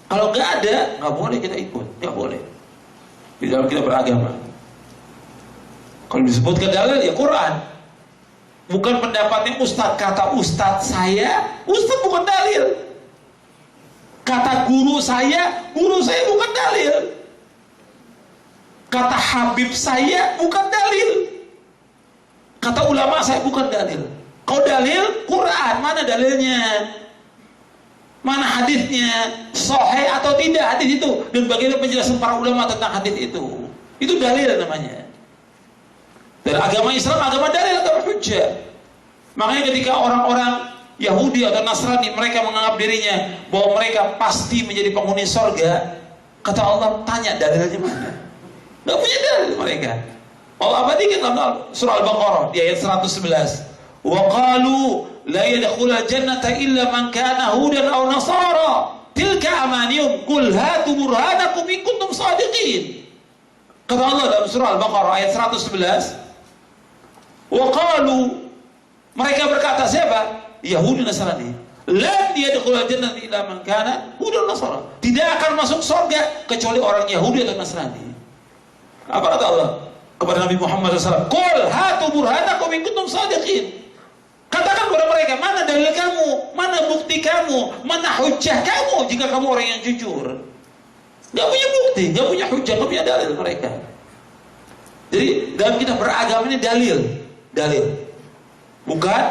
Kalau nggak ada, nggak boleh kita ikut, nggak boleh di dalam kita beragama. Kalau disebutkan dalil, ya Quran, bukan pendapatnya Ustadz. Kata Ustadz saya, Ustadz bukan dalil. Kata guru saya bukan dalil. Kata Habib saya bukan dalil. Kata ulama saya bukan dalil. Kalau dalil Quran, mana dalilnya? Mana hadisnya? Sahih atau tidak hadis itu? Dan bagaimana penjelasan para ulama tentang hadis itu? Itu dalil namanya. Dan agama Islam agama dalil, agama hujjah. Makanya ketika orang-orang Yahudi atau Nasrani mereka menganggap dirinya bahwa mereka pasti menjadi penghuni sorga, kata Allah, tanya dalilnya mana? Gak punya dalil mereka. Allah abadikan dalam surah Al-Baqarah di ayat 111. Wa qalu la yadkhulul jannata illa man kana hudan aw nasara tilka amaniyum qul hatu burhanakum in kuntum shadiqin. Kata Allah dalam surah Al-Baqarah ayat 111. Wa qalu, mereka berkata, siapa? Yahudi Nasrani, la yadkhulul jannata illa man kana hudan nasara. Tidak akan masuk surga kecuali orang Yahudi atau Nasrani. Apa kata Allah kepada Nabi Muhammad SAW? Qul hatu burhanakum in kuntum shadiqin. Katakan kepada mereka, mana dalil kamu, mana bukti kamu, mana hujjah kamu jika kamu orang yang jujur. Gak punya bukti, gak punya hujjah, gak punya dalil mereka. Jadi dalam kita beragama ini dalil. Bukan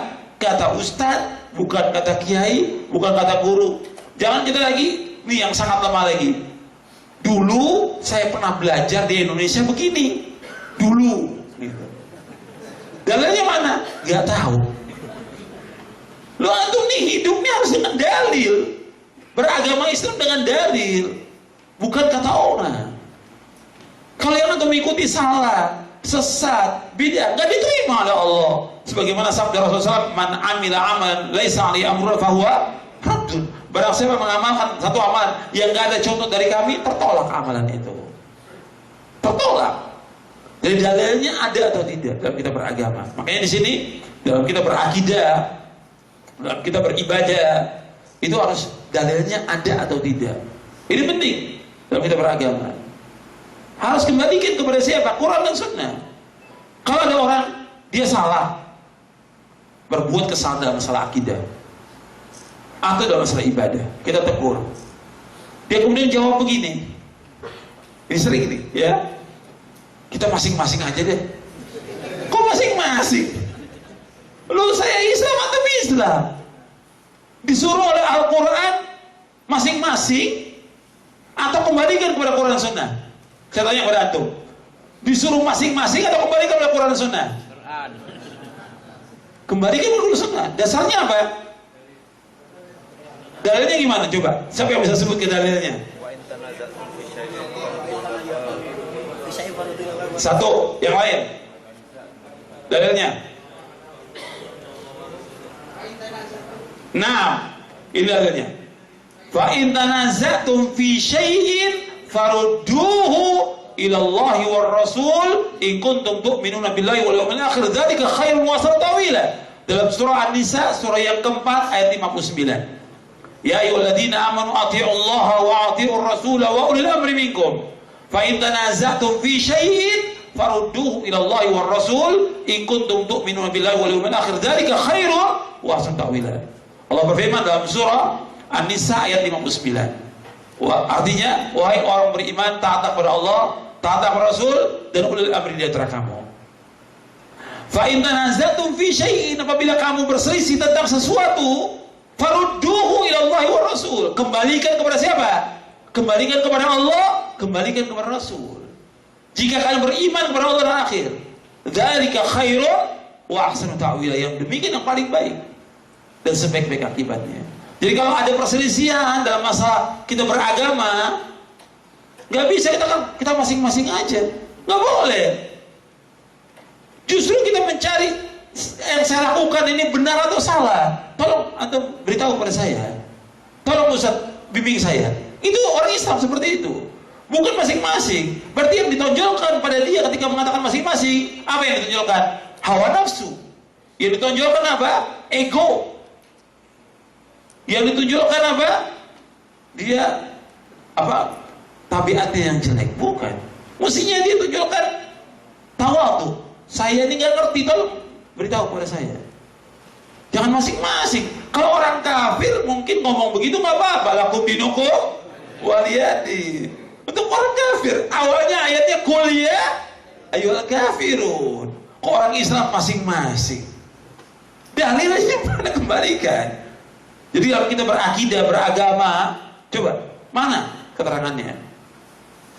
kata ustaz, bukan kata kiai, bukan kata guru. Jangan kita lagi, nih yang sangat lemah lagi. Dulu saya pernah belajar di Indonesia begini. Dulu gitu. Dalilnya mana? Gak tahu. Lo antum nih hidupnya harus dengan dalil. Beragama Islam dengan dalil, bukan kata orang. Kalau yang antum ikuti salah, sesat, bid'ah, gak diterima oleh Allah. Sebagaimana sabda Rasulullah SAW, man amila amalan laisa alaihi amruna fahuwa raddun. Barang siapa mengamalkan satu amalan yang gak ada contoh dari kami, tertolak amalan itu. Tertolak. Jadi dalilnya ada atau tidak dalam kita beragama. Makanya di sini dalam kita berakidah, dalam kita beribadah, itu harus dalilnya ada atau tidak. Ini penting dalam kita beragama. Harus kembalikan kepada siapa? Quran dan Sunnah. Kalau ada orang dia salah, berbuat kesalahan dalam masalah akidah atau dalam masalah ibadah, kita tegur. Dia kemudian jawab begini. Ini sering nih, ya. Kita masing-masing aja deh. Kok masing-masing? Lu saya Islam atau Islam? Disuruh oleh Al-Quran masing-masing atau kembalikan kepada Quran Sunnah? Saya tanya kepada antum. Disuruh masing-masing atau kembalikan kepada Quran Sunnah? Kembalikan kepada Quran Sunnah. Dasarnya apa? Dalilnya gimana? Coba. Siapa yang bisa sebut ke dalilnya? Satu, yang lain. Dalilnya. Nah, ini dalilnya. Fa in tanaza'tum fi syai'in farudduhu ila Allah war Rasul in kuntum tu'minuna billahi wal yawmil akhir. Dzalika khairun wa ahsanu ta'wila. Dalam surah An-Nisa, surah yang keempat ayat 59. Ya ayyuhalladzina amanu athi'ullaha wa athi'ur rasula wa ulil amri minkum. Fa in tanaza'tum fi syai'in farudduhu ila Allah war Rasul in kuntum tu'minuna billahi wal yawmil akhir. Dzalika khairun wa ahsanu ta'wila. Allah berfirman dalam surah An-Nisa ayat 59. Artinya, wahai orang beriman, taatlah kepada Allah, taatlah kepada Rasul dan ulil amri di antara kamu. Fa in tanaza'tum fi syai'in, apabila kamu berselisih tentang sesuatu, farudduhu ila Allah war Rasul. Kembalikan kepada siapa? Kembalikan kepada Allah, kembalikan kepada Rasul. Jika kalian beriman kepada Allah dan akhir, dzalika khairun wa ahsanu ta'wila. Yang demikian yang paling baik dan sebaik-baik akibatnya. Jadi kalau ada perselisihan dalam masalah kita beragama, nggak bisa kita masing-masing aja, nggak boleh. Justru kita mencari yang saya lakukan ini benar atau salah. Tolong atau beritahu pada saya. Tolong Ustaz bimbing saya. Itu orang Islam seperti itu. Bukan masing-masing. Berarti yang ditonjolkan pada dia ketika mengatakan masing-masing, apa yang ditonjolkan? Hawa nafsu. Yang ditonjolkan apa? Ego. Yang ditunjukkan apa? Dia apa? Tabiatnya yang jelek, bukan. Mestinya dia tunjukkan tawadhu. Saya ini nggak ngerti, tolong beritahu kepada saya. Jangan masing-masing. Kalau orang kafir mungkin ngomong begitu nggak apa-apa. Lakum dinukum waliyadi. Untuk orang kafir, awalnya ayatnya kuliah ayyuhal kafirun. Kok orang Islam masing-masing? Dalilnya mana kembalikan? Jadi kalau kita berakidah, beragama, coba, mana keterangannya?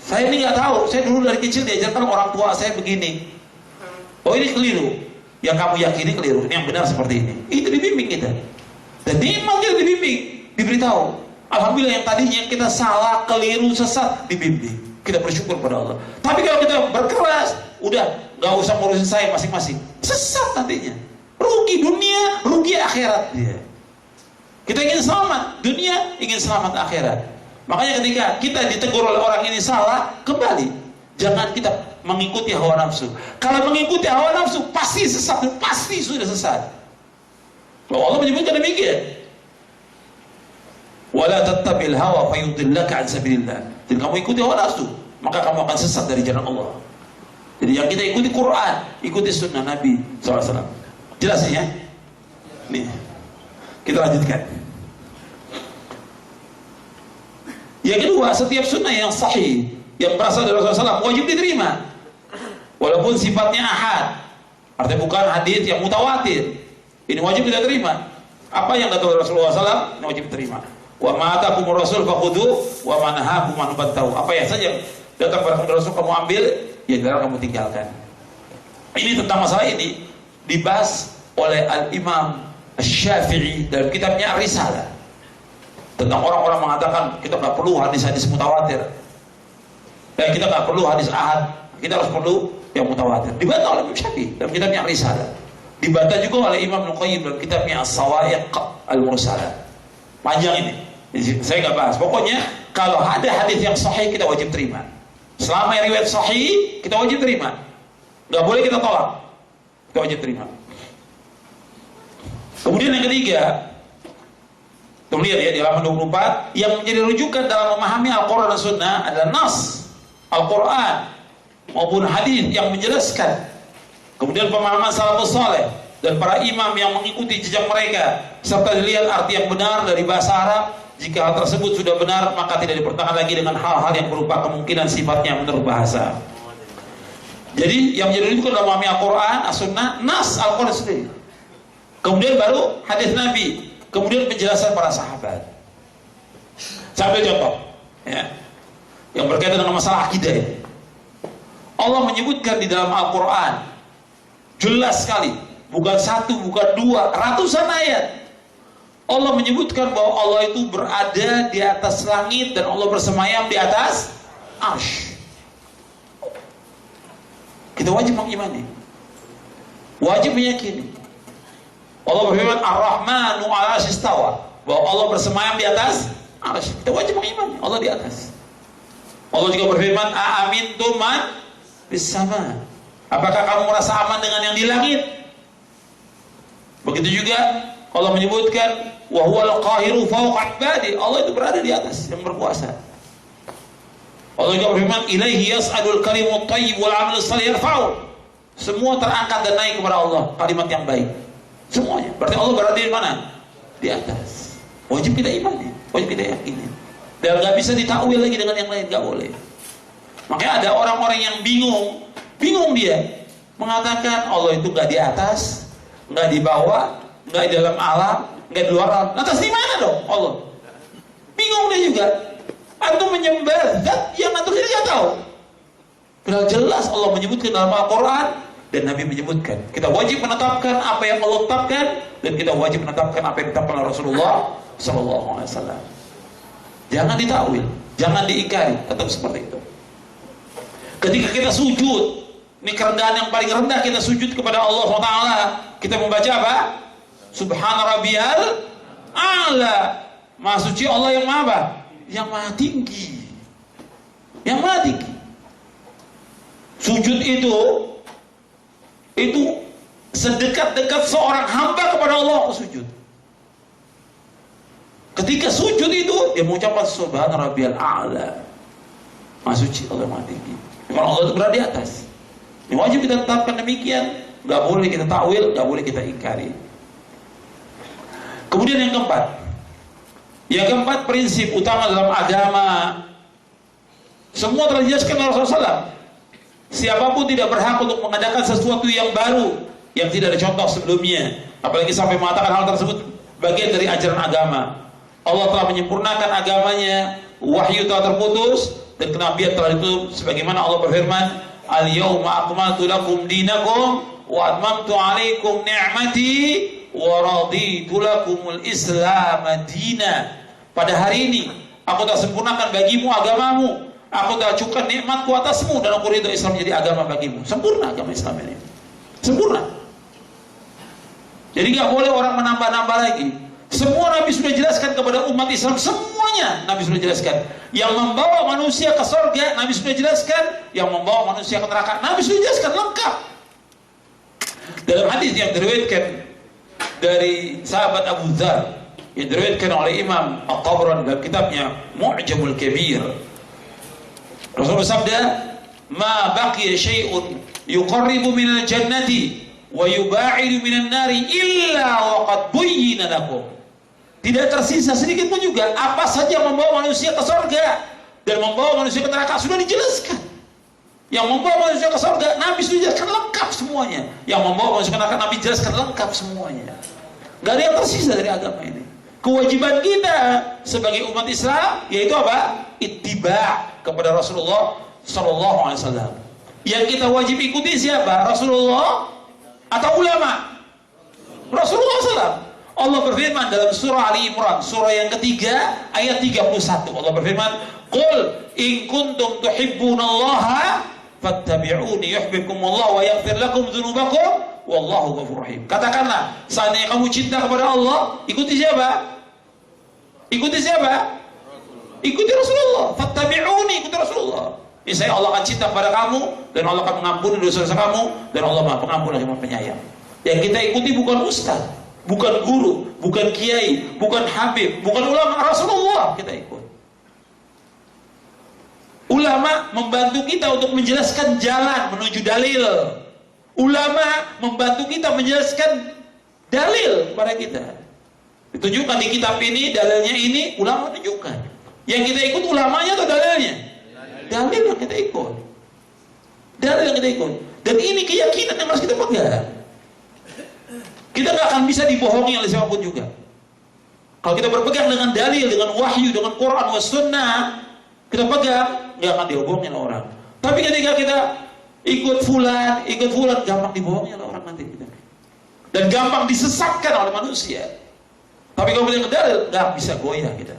Saya ini nggak tahu, saya dulu dari kecil diajarkan orang tua saya begini. Oh ini keliru, yang kamu yakini keliru, yang benar seperti ini. Itu dibimbing kita. Dan memang kita dibimbing, diberitahu. Alhamdulillah yang tadinya kita salah, keliru, sesat, dibimbing. Kita bersyukur pada Allah. Tapi kalau kita berkeras, udah nggak usah ngurusin saya masing-masing. Sesat nantinya. Rugi dunia, rugi akhirat dia. Kita ingin selamat dunia, ingin selamat akhirat. Makanya ketika kita ditegur oleh orang ini salah, kembali. Jangan kita mengikuti hawa nafsu. Kalau mengikuti hawa nafsu, pasti sesat, pasti sudah sesat. Allah menyebutkan demikian. Wala tattabil hawa fayudillaka an sabilillah. Jadi kamu ikuti hawa nafsu, maka kamu akan sesat dari jalan Allah. Jadi yang kita ikuti Quran, ikuti sunnah Nabi SAW. Jelas ya? Nih. Kita lanjutkan. Yang kedua, setiap sunnah yang sahih yang berasal dari Rasulullah SAW wajib diterima, walaupun sifatnya ahad. Artinya bukan hadis yang mutawatir. Ini wajib kita terima. Apa yang datang dari Rasulullah SAW ini wajib diterima. Wa ma atakumur rasul fakhudhu wa ma nahakum anhu fantahu. Apa yang saja datang dari Rasul kamu ambil, yang dilarang kamu tinggalkan. Ini tentang masalah ini dibahas oleh Al-Imam Asy-Syafi'i dalam kitabnya Risalah, tentang orang-orang mengatakan kita nggak perlu hadis-hadis mutawatir, dan kita nggak perlu hadis ahad, kita harus perlu yang mutawatir. Dibantah oleh Imam Syafi'i dalam kitabnya Risalah, dibantah juga oleh Imam Al-Qayyim dalam kitabnya As-Sawaiq Al-Mursalah. Panjang ini, saya nggak bahas. Pokoknya kalau ada hadis yang sahih kita wajib terima. Selama riwayat sahih kita wajib terima. Nggak boleh kita tolak, kita wajib terima. Kemudian yang ketiga, kita lihat ya di halaman 24, yang menjadi rujukan dalam memahami Al-Quran dan Sunnah adalah nas Al-Quran maupun hadis yang menjelaskan. Kemudian pemahaman salafus saleh dan para imam yang mengikuti jejak mereka, serta dilihat arti yang benar dari bahasa Arab. Jika hal tersebut sudah benar, maka tidak dipertahankan lagi dengan hal-hal yang berupa kemungkinan sifatnya menurut bahasa. Jadi yang menjadi rujukan dalam memahami Al-Quran, As-Sunnah, nas Al-Quran sendiri. Kemudian baru hadis Nabi, kemudian penjelasan para sahabat. Saya ambil contoh, ya, yang berkaitan dengan masalah akidah. Allah menyebutkan di dalam Al-Quran jelas sekali, bukan satu, bukan dua, ratusan ayat. Allah menyebutkan bahwa Allah itu berada di atas langit dan Allah bersemayam di atas arsy. Kita wajib mengimani, wajib meyakini. Allah berfirman Ar-Rahmanu 'ala arsy istawa, bahwa Allah bersemayam di atas arsy. Kita wajib mengimani Allah di atas. Allah juga berfirman A'amintum man fis sama, apakah kamu merasa aman dengan yang di langit? Begitu juga Allah menyebutkan wa huwal qahiru fawqa ibadi, Allah itu berada di atas, yang berkuasa. Allah juga berfirman ilaihi yas'adul kalimut thayyib wal 'amalus shalih yarfa'u. Semua terangkat dan naik kepada Allah, kalimat yang baik. Semuanya. Berarti Allah berada di mana? Di atas. Wajib kita imani, wajib kita yakini. Dan nggak bisa ditakwil lagi dengan yang lain, nggak boleh. Makanya ada orang-orang yang bingung dia mengatakan Allah itu nggak di atas, nggak di bawah, nggak di dalam alam, nggak di luar alam. Lantas di mana dong Allah? Bingung dia juga. Antum menyembah zat yang antum sendiri nggak tahu. Padahal jelas Allah menyebutkan dalam Al-Quran dan Nabi menyebutkan. Kita wajib menetapkan apa yang Allah tetapkan dan kita wajib menetapkan apa yang ditetapkan oleh Rasulullah SAW. Jangan ditakwil, jangan diingkari, tetap seperti itu. Ketika kita sujud, ini kerendahan yang paling rendah, kita sujud kepada Allah SWT. Kita membaca apa? Subhana rabbiyal a'la. Maha suci Allah yang maha apa? Yang maha tinggi. Yang maha tinggi. Sujud itu sedekat-dekat seorang hamba kepada Allah sujud. Ketika sujud itu dia mengucapkan subhana rabbiyal a'la. Maha suci Allah yang maha tinggi. Karena Allah itu berada di atas. Ini wajib kita tetapkan demikian. Gak boleh kita takwil, gak boleh kita ingkari. Kemudian yang keempat, prinsip utama dalam agama. Semua telah dijelaskan oleh Rasulullah. Siapapun tidak berhak untuk mengadakan sesuatu yang baru yang tidak ada contoh sebelumnya, apalagi sampai mengatakan hal tersebut bagian dari ajaran agama. Allah telah menyempurnakan agamanya, wahyu telah terputus dan kenabian telah ditutup, sebagaimana Allah berfirman al-yawma akmaltu lakum dinakum wa atmamtu alaikum ni'mati wa raditu lakumul islam madina. Pada hari ini aku telah sempurnakan bagimu agamamu, aku telah cukupkan nikmatku atasmu dan aku ridho Islam menjadi agama bagimu. Sempurna agama Islam ini, sempurna. Jadi gak boleh orang menambah-nambah lagi. Semua Nabi sudah jelaskan kepada umat Islam, semuanya Nabi sudah jelaskan. Yang membawa manusia ke surga Nabi sudah jelaskan, yang membawa manusia ke neraka Nabi sudah jelaskan lengkap. Dalam hadis yang diriwayatkan dari sahabat Abu Dzar, yang diriwayatkan oleh Imam At-Tabrani dalam kitabnya Mu'jamul Kabir, Rasulullah sabda, "Ma baqiya syai'un yuqarribu minal jannati wa yuba'idu minan nari illa waqad buyyina lakum." Tidak tersisa sedikit pun juga apa saja yang membawa manusia ke surga dan membawa manusia ke neraka sudah dijelaskan. Yang membawa manusia ke surga Nabi sudah jelaskan lengkap semuanya. Yang membawa manusia ke neraka Nabi jelaskan lengkap semuanya. Gak ada yang tersisa dari agama ini. Kewajiban kita sebagai umat Islam yaitu apa? Ittiba kepada Rasulullah SAW. Yang kita wajib ikuti siapa? Rasulullah atau ulama? Rasulullah SAW. Allah berfirman dalam surah Ali Imran, surah yang ketiga ayat 31. Allah berfirman, "Qul in kuntum tuhibbunallaha fattabi'uni yuhibbukumullah wa yaghfir lakum dzunubakum wallahu ghafurur rahim." Katakanlah, seandainya kamu cinta kepada Allah, ikuti siapa? Ikuti siapa? Ikuti Rasulullah. Fattabi'uni, ikuti Rasulullah. Niscaya Allah akan cinta kepada kamu, dan Allah akan mengampuni dosa-dosa kamu, dan Allah Maha Pengampun lagi Maha Penyayang. Yang kita ikuti bukan ustaz, bukan guru, bukan kiai, bukan habib, bukan ulama, Rasulullah kita ikut. Ulama membantu kita untuk menjelaskan jalan menuju dalil. Ulama membantu kita menjelaskan dalil kepada kita. Ditunjukkan di kitab ini, dalilnya ini, ulama tunjukkan. Yang kita ikut ulamanya atau dalilnya? Dalil yang kita ikut. Dalil yang kita ikut. Dan ini keyakinan yang harus kita pegang. Kita nggak akan bisa dibohongi oleh siapapun juga. Kalau kita berpegang dengan dalil, dengan wahyu, dengan Quran was sunnah, kita pegang, nggak akan dibohongi oleh orang. Tapi ketika kita ikut fulan, gampang dibohongi oleh orang nanti kita. Dan gampang disesatkan oleh manusia. Tapi kalau kita dalil, nggak bisa goyah kita.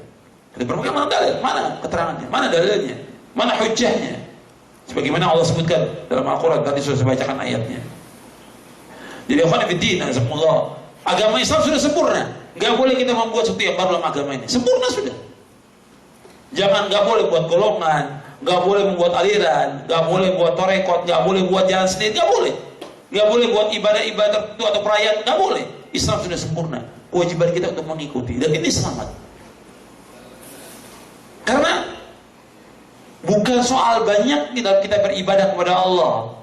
Kita berpegang mana dalil, mana keterangannya, mana dalilnya, mana hujjahnya. Sebagaimana Allah sebutkan dalam Al-Quran, tadi sudah saya bacakan ayatnya. Jadi agama Islam sudah sempurna. Nggak boleh kita membuat sesuatu yang baru dalam agama ini. Sempurna sudah. Jangan, nggak boleh buat golongan, nggak boleh membuat aliran, nggak boleh buat torekot, nggak boleh buat jalan sendiri, nggak boleh. Nggak boleh buat ibadah-ibadah tertentu atau perayaan, nggak boleh. Islam sudah sempurna. Kewajiban kita untuk mengikuti, dan ini selamat. Karena bukan soal banyak kita beribadah kepada Allah,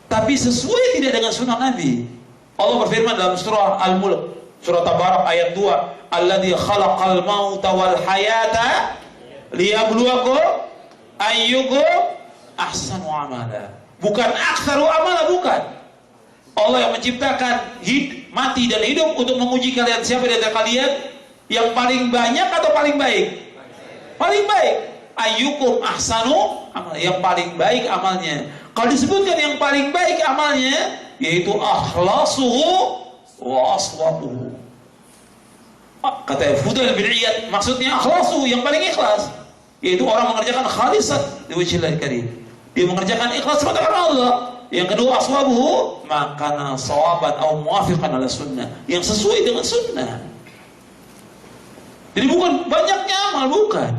tapi sesuai tidak dengan sunnah Nabi. Allah berfirman dalam surah Al-Mulk, surah Tabarak ayat 2, alladzi khalaqal mauta wal hayata liyabluwakum ayyukum ahsanu amala. Bukan aktsaru amala, bukan. Allah yang menciptakan mati dan hidup untuk menguji kalian, siapa di antara kalian yang paling banyak atau paling baik? Paling baik. Ayyukum ahsanu amala, yang paling baik amalnya. Kalau disebutkan yang paling baik amalnya, yaitu akhlasuhu wa aswabuhu. Kata Fudail bin Iyad, maksudnya akhlasuhu, yang paling ikhlas, yaitu orang mengerjakan khalisat liwajhillahil karim. Dia mengerjakan ikhlas semata karena Allah. Yang kedua, aswabuhu makana sawaban atau muwafiqan ala sunnah, yang sesuai dengan sunnah. Jadi bukan banyaknya amal, bukan.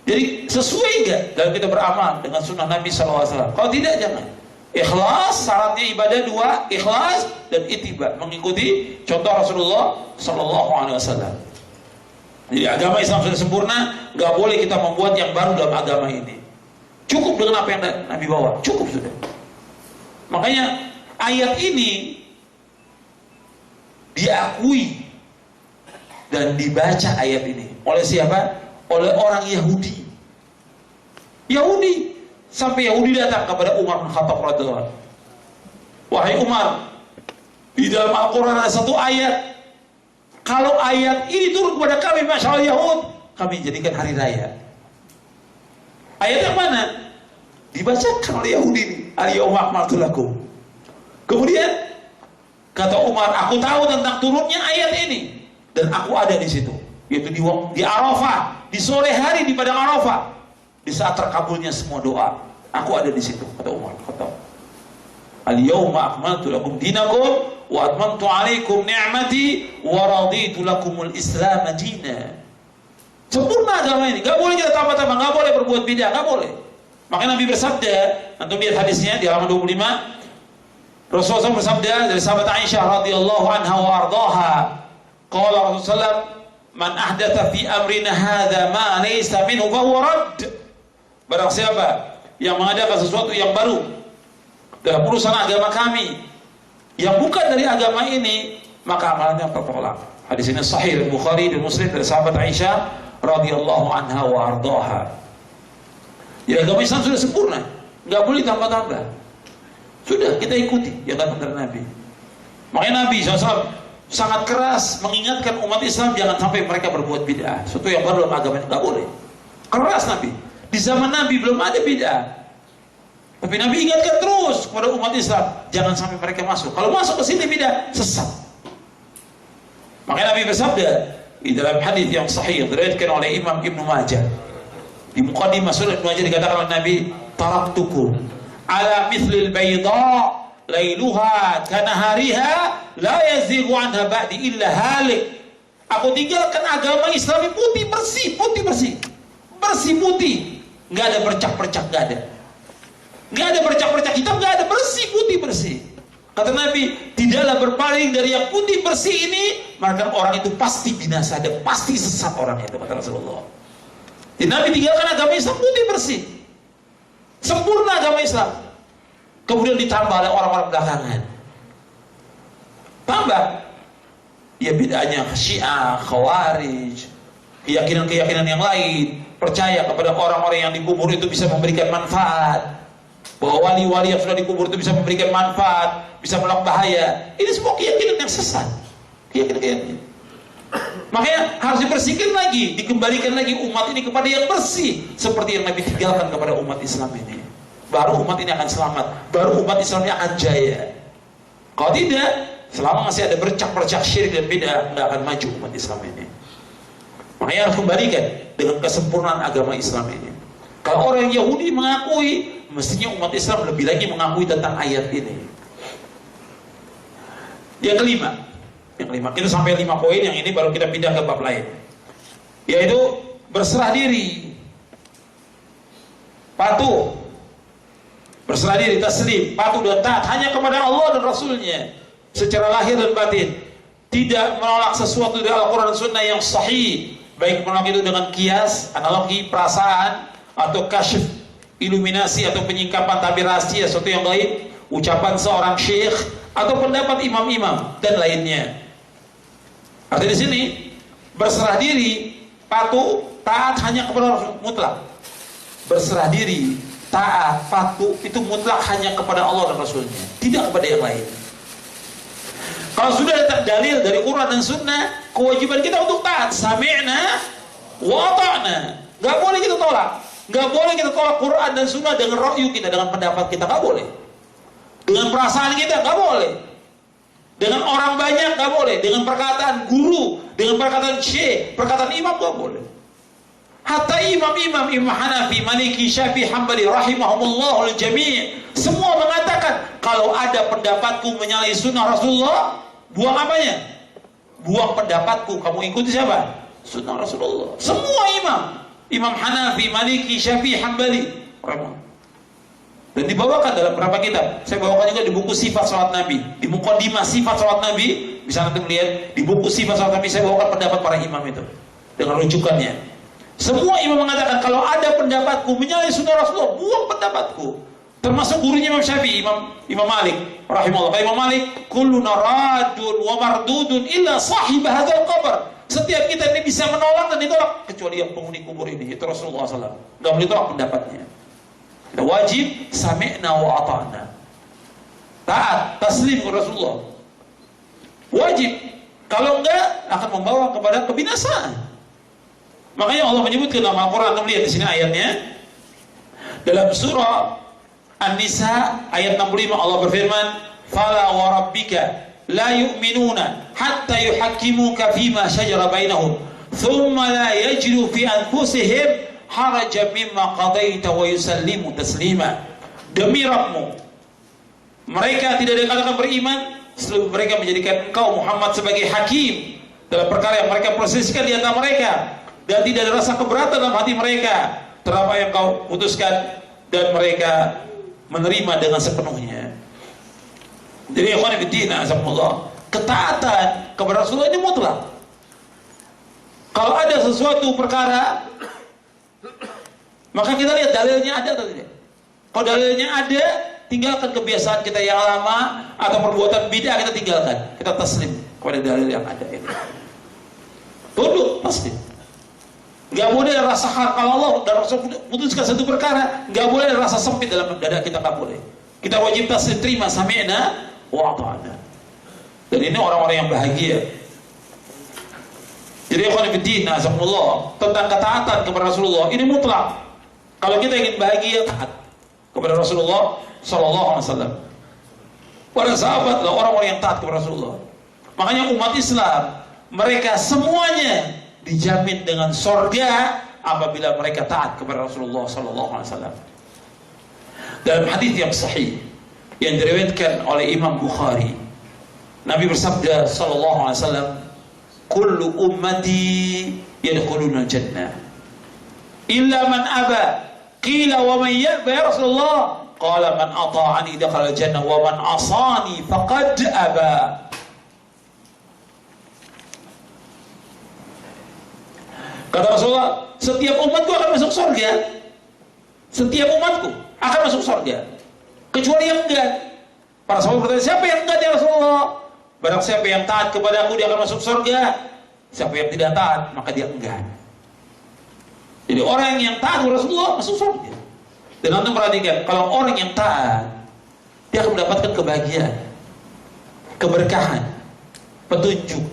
Jadi sesuai enggak dalam kita beramal dengan sunnah Nabi SAW? Kalau tidak, jangan. Ikhlas, syaratnya ibadah dua, ikhlas dan ittiba, mengikuti contoh Rasulullah SAW. Jadi agama Islam sudah sempurna, nggak boleh kita membuat yang baru dalam agama ini. Cukup dengan apa yang Nabi bawa, cukup sudah. Makanya ayat ini diakui dan dibaca ayat ini oleh siapa? Oleh orang Yahudi. Sampai Yahudi datang kepada Umar bin Khattab radhiyallahu anhu. Wahai Umar, di dalam Al-Quran ada satu ayat. Kalau ayat ini turun kepada kami, masyaallah Yahud, kami jadikan hari raya. Ayat yang mana? Dibacakan oleh Yahudi ini. Al-yawma akmaltu lakum. Kemudian kata Umar, aku tahu tentang turunnya ayat ini dan aku ada di situ, yaitu di Arafah, di sore hari di padang Arafah, di saat terkabulnya semua doa. Aku ada di situ, kata Umar. Kata Al-yawma akmaltu lakum dinakum wa atmamtu alaikum ni'mati wa raditu lakumul Islam dinan. Sempurna agama ini, nggak boleh kita tambah-tambah, nggak boleh berbuat bidah, nggak boleh. Makanya Nabi bersabda, antum lihat hadisnya di halaman 25. Rasulullah SAW bersabda dari sahabat Aisyah radhiyallahu anha wa ardhaha, qala Rasulullah, man ahdatha fi amrina hadza ma laysa minhu fa huwa radd. Barang siapa yang mengadakan sesuatu yang baru dalam urusan agama kami yang bukan dari agama ini, maka amalnya tertolak. Hadis ini sahih Bukhari dan Muslim dari sahabat Aisyah radhiyallahu anha wa ardhaha. Jadi agama Islam sudah sempurna, nggak boleh tambah-tambah. Sudah, kita ikuti yang datang dari Nabi. Makanya Nabi SAW sangat keras mengingatkan umat Islam jangan sampai mereka berbuat bid'ah. Sesuatu yang baru dalam agama, nggak boleh. Keras Nabi. Di zaman Nabi belum ada bid'ah, tapi Nabi ingatkan terus kepada umat Islam jangan sampai mereka masuk. Kalau masuk ke sini bid'ah, sesat. Makanya Nabi bersabda di dalam hadis yang sahih diriwayatkan oleh Imam Ibnu Majah. Di muqaddimah Sunan Ibnu Majah dikatakan oleh Nabi, taraktukum ala mithlil bayda lailuha kanahariha la yazighu anha ba'di illa halik. Aku tinggalkan agama Islam putih bersih, putih bersih, bersih putih, nggak ada bercak-bercak, nggak ada. Nggak ada bercak-bercak hitam, nggak ada, bersih, putih bersih. Kata Nabi, tidaklah berpaling dari yang putih bersih ini, maka orang itu pasti binasa dan pasti sesat orang itu, kata Rasulullah. Jadi Nabi tinggalkan agama Islam putih bersih, sempurna agama Islam. Kemudian ditambah oleh orang-orang belakangan. Tambah, ya bedanya Syiah, Khawarij, keyakinan-keyakinan yang lain, percaya kepada orang-orang yang dikubur itu bisa memberikan manfaat. Bahwa wali-wali yang sudah dikubur itu bisa memberikan manfaat, bisa menolak bahaya. Ini semua keyakinan yang sesat. Keyakinan. Makanya harus dibersihkan lagi, dikembalikan lagi umat ini kepada yang bersih, seperti yang Nabi tinggalkan kepada umat Islam ini. Baru umat ini akan selamat, baru umat Islam ini akan jaya. Kalau tidak, selama masih ada bercak-bercak syirik dan bid'ah, nggak akan maju umat Islam ini. Makanya harus kembalikan dengan kesempurnaan agama Islam ini. Kalau orang Yahudi mengakui, mestinya umat Islam lebih lagi mengakui tentang ayat ini. Yang kelima, kita sampai 5 poin, yang ini baru kita pindah ke bab lain, yaitu berserah diri, patuh, berserah diri, taslim, patuh dan taat hanya kepada Allah dan Rasulnya secara lahir dan batin, tidak menolak sesuatu dari Al-Quran dan Sunnah yang sahih, baik menolak itu dengan kias, analogi, perasaan, atau kasyf, iluminasi, atau penyingkapan tabir rahasia, sesuatu yang gaib, ucapan seorang syekh, atau pendapat imam-imam dan lainnya. Artinya di sini berserah diri, patuh, taat hanya kepada Rasul mutlak. Berserah diri, taat, patuh itu mutlak hanya kepada Allah dan Rasulnya, tidak kepada yang lain. Kalau sudah ada dalil dari Quran dan Sunnah, kewajiban kita untuk taat. Sami'na wa ata'na. Gak boleh kita tolak. Gak boleh kita tolak Quran dan Sunnah dengan ra'yu kita, dengan pendapat kita, gak boleh. Dengan perasaan kita, gak boleh. Dengan orang banyak, gak boleh. Dengan perkataan guru, dengan perkataan syekh, perkataan imam, gak boleh. Hatta imam-imam, Imam Hanafi, Maliki, Syafi'i, Hambali, rahimahumullahul jami', semua mengatakan, kalau ada pendapatku menyalahi sunnah Rasulullah, buang apanya? Buang pendapatku, kamu ikuti siapa? Sunnah Rasulullah. Semua imam, Imam Hanafi, Maliki, Syafi'i, Hambali, dan dibawakan dalam beberapa kitab. Saya bawakan juga di buku Sifat Salat Nabi, di Muqaddimah Sifat Salat Nabi, bisa nanti melihat di buku Sifat Salat Nabi. Saya bawakan pendapat para imam itu dengan rujukannya. Semua imam mengatakan, kalau ada pendapatku menyalahi sunnah Rasulullah, buang pendapatku. Termasuk gurunya Imam Syafi'i, Imam Malik rahimahullah. Imam Malik, kulluna radun wa mardudun illa sahib hadzal qabr. Setiap kita ini bisa menolak dan ditolak, kecuali yang penghuni kubur ini, itu Rasulullah SAW. Gak boleh ditolak pendapatnya. Kita wajib sami'na wa ata'na, taat, taslim ke Rasulullah, wajib. Kalau enggak, akan membawa kepada kebinasaan. Makanya Allah menyebutkan dalam Al-Quran, lihat di sini ayatnya, dalam surah An-Nisa ayat 65, Allah berfirman, fala wa rabbika la yu'minuna hatta yuhakkimuka fima syajara bainahum thumma la yajidu fi anfusihim harajan mimma qadaita wa yusallimu taslima. Demi Rabbmu, mereka tidak dikatakan beriman sebelum mereka menjadikan engkau Muhammad sebagai hakim dalam perkara yang mereka proseskan di antara mereka, dan tidak ada rasa keberatan dalam hati mereka terhadap apa yang kau putuskan, dan mereka menerima dengan sepenuhnya. Jadi ikhwan fillah, azakumullah, ketaatan kepada Rasulullah ini mutlak. Kalau ada sesuatu perkara, maka kita lihat dalilnya ada atau tidak. Kalau dalilnya ada, tinggalkan kebiasaan kita yang lama atau perbuatan bid'ah, kita tinggalkan, kita taslim kepada dalil yang ada ini. Tunduk, taslim. Gak boleh ada rasa hal, kalau Allah dan Rasul putuskan satu perkara, gak boleh ada rasa sempit dalam dada kita, gak boleh. Kita wajib taslim, terima, sami'na wa ata'na. Dan ini orang-orang yang bahagia. Jadi ikhwan fillah, azakumullah, tentang ketaatan kepada Rasulullah ini mutlak. Kalau kita ingin bahagia, taat kepada Rasulullah sallallahu alaihi wasallam. Para sahabat adalah orang-orang yang taat kepada Rasulullah. Makanya umat Islam, mereka semuanya dijamin dengan surga apabila mereka taat kepada Rasulullah sallallahu alaihi wasallam. Dalam hadis yang sahih yang diriwayatkan oleh Imam Bukhari, Nabi bersabda sallallahu alaihi wasallam, kullu ummati yadkhuluna jannah illa man aba Qila wa man ya'ba ya Rasulullah? Qala man ata'ani dakhala jannah wa man asani faqad aba. Kata Rasulullah, setiap umatku akan masuk surga. Setiap umatku akan masuk surga. Kecuali yang enggan. Para sahabat bertanya, siapa yang enggan ya Rasulullah? Barang siapa yang taat kepada aku, dia akan masuk surga. Siapa yang tidak taat, maka dia enggan. Jadi orang yang taat kepada Rasulullah masuk surga. Dan antum perhatikan, kalau orang yang taat, dia akan mendapatkan kebahagiaan, keberkahan, petunjuk,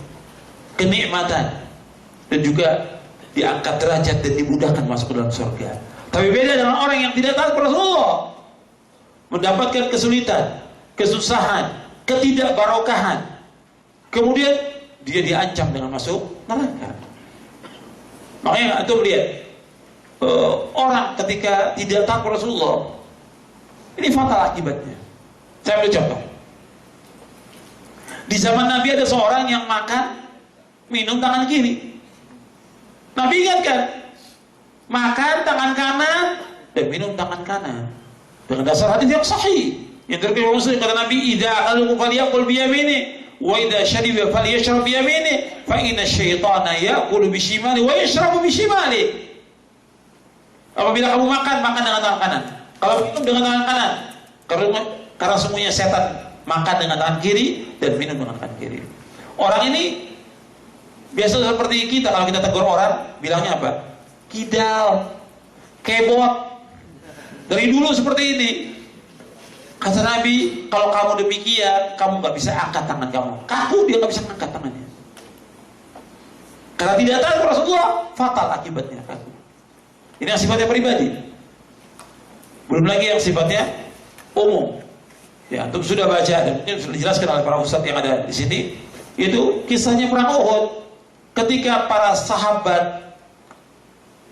kenikmatan, dan juga diangkat derajat dan dimudahkan masuk ke dalam surga. Tapi beda dengan orang yang tidak taat kepada Rasulullah, mendapatkan kesulitan, kesusahan, ketidakbarokahan, kemudian dia diancam dengan masuk neraka. Makanya antum lihat, orang ketika tidak taat kepada Rasulullah, ini fatal akibatnya. Saya ambil contoh. Di zaman Nabi ada seorang yang makan, minum tangan kiri. Nabi ingatkan, makan tangan kanan dan minum tangan kanan. Dengan dasar hadis yang sahih yang diriwayatkan Muslim, kata Nabi, "Idza akalu falyakul bi yamini, wa idza shariba falyashrab bi yamini, fa inna asyaitana ya'kulu bi shimali wa yashrabu bi shimali." Apabila kamu makan, makan dengan tangan kanan. Kalau minum dengan tangan kanan. Karena semuanya setan makan dengan tangan kiri dan minum dengan tangan kiri. Orang ini biasa seperti kita, kalau kita tegur orang, bilangnya apa? Kidal, kebot. Dari dulu seperti ini. Kata Nabi, kalau kamu demikian, kamu gak bisa angkat tangan kamu. Kaku, dia gak bisa angkat tangannya. Karena tidak taat kepada Rasulullah, fatal akibatnya. Ini yang sifatnya pribadi. Belum lagi yang sifatnya umum. Ya, antum sudah baca dan mungkin sudah dijelaskan oleh para ustadz yang ada di sini. Itu kisahnya perang Uhud. Ketika para sahabat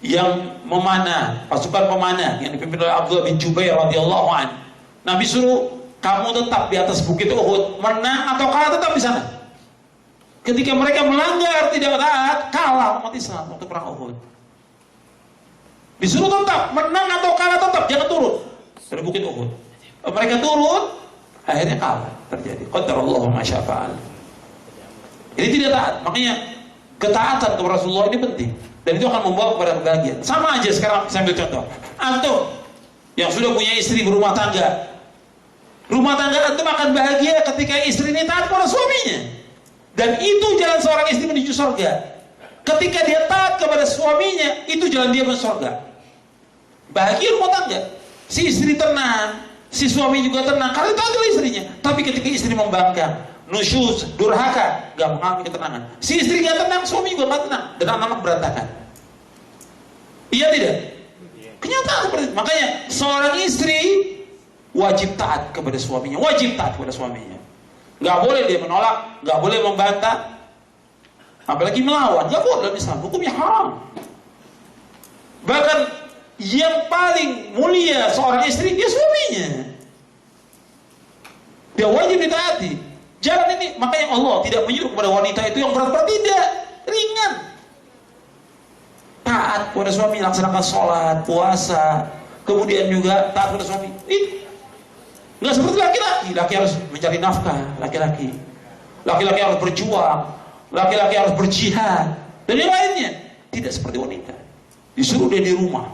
yang memanah, pasukan pemanah yang dipimpin oleh Abdullah bin Jubair radhiyallahu an, Nabi suruh, kamu tetap di atas bukit Uhud, menang atau kalah tetap di sana. Ketika mereka melanggar, tidak taat, kalah umat Islam waktu perang Uhud. Disuruh tetap, menang atau kalah tetap, jangan turun dari bukit Uhud. Mereka turun, akhirnya kalah terjadi. Qadarallahu ma syaa fa'al. Ini tidak taat, makanya ketaatan kepada Rasulullah ini penting, dan itu akan membawa kepada kebahagiaan. Sama aja sekarang saya ambil contoh. Antum yang sudah punya istri berumah tangga, rumah tangga antum akan bahagia ketika istri ini taat kepada suaminya. Dan itu jalan seorang istri menuju surga. Ketika dia taat kepada suaminya, itu jalan dia menuju surga. Bahagia rumah tangga. Si istri tenang, si suami juga tenang karena taat kepada istrinya. Tapi ketika istri membangkang, nusyuz, durhaka, gak mengalami ketenangan. Si istri gak tenang, suami juga gak tenang, dan anak-anak berantakan. Iya tidak? Kenyataan seperti itu. Makanya seorang istri wajib taat kepada suaminya, wajib taat kepada suaminya. Gak boleh dia menolak, gak boleh membantah, apalagi melawan. Gak boleh dalam Islam, hukumnya haram. Bahkan yang paling mulia seorang istri dia suaminya. Dia wajib ditaati. Jalan ini, makanya Allah tidak menyuruh kepada wanita itu yang berat-berat, tidak, ringan. Taat kepada suami, laksanakan sholat, puasa, kemudian juga taat kepada suami. Nggak seperti laki-laki. Laki harus mencari nafkah, laki-laki harus berjuang, laki-laki harus berjihad, dan yang lainnya. Tidak seperti wanita, disuruh dia di rumah.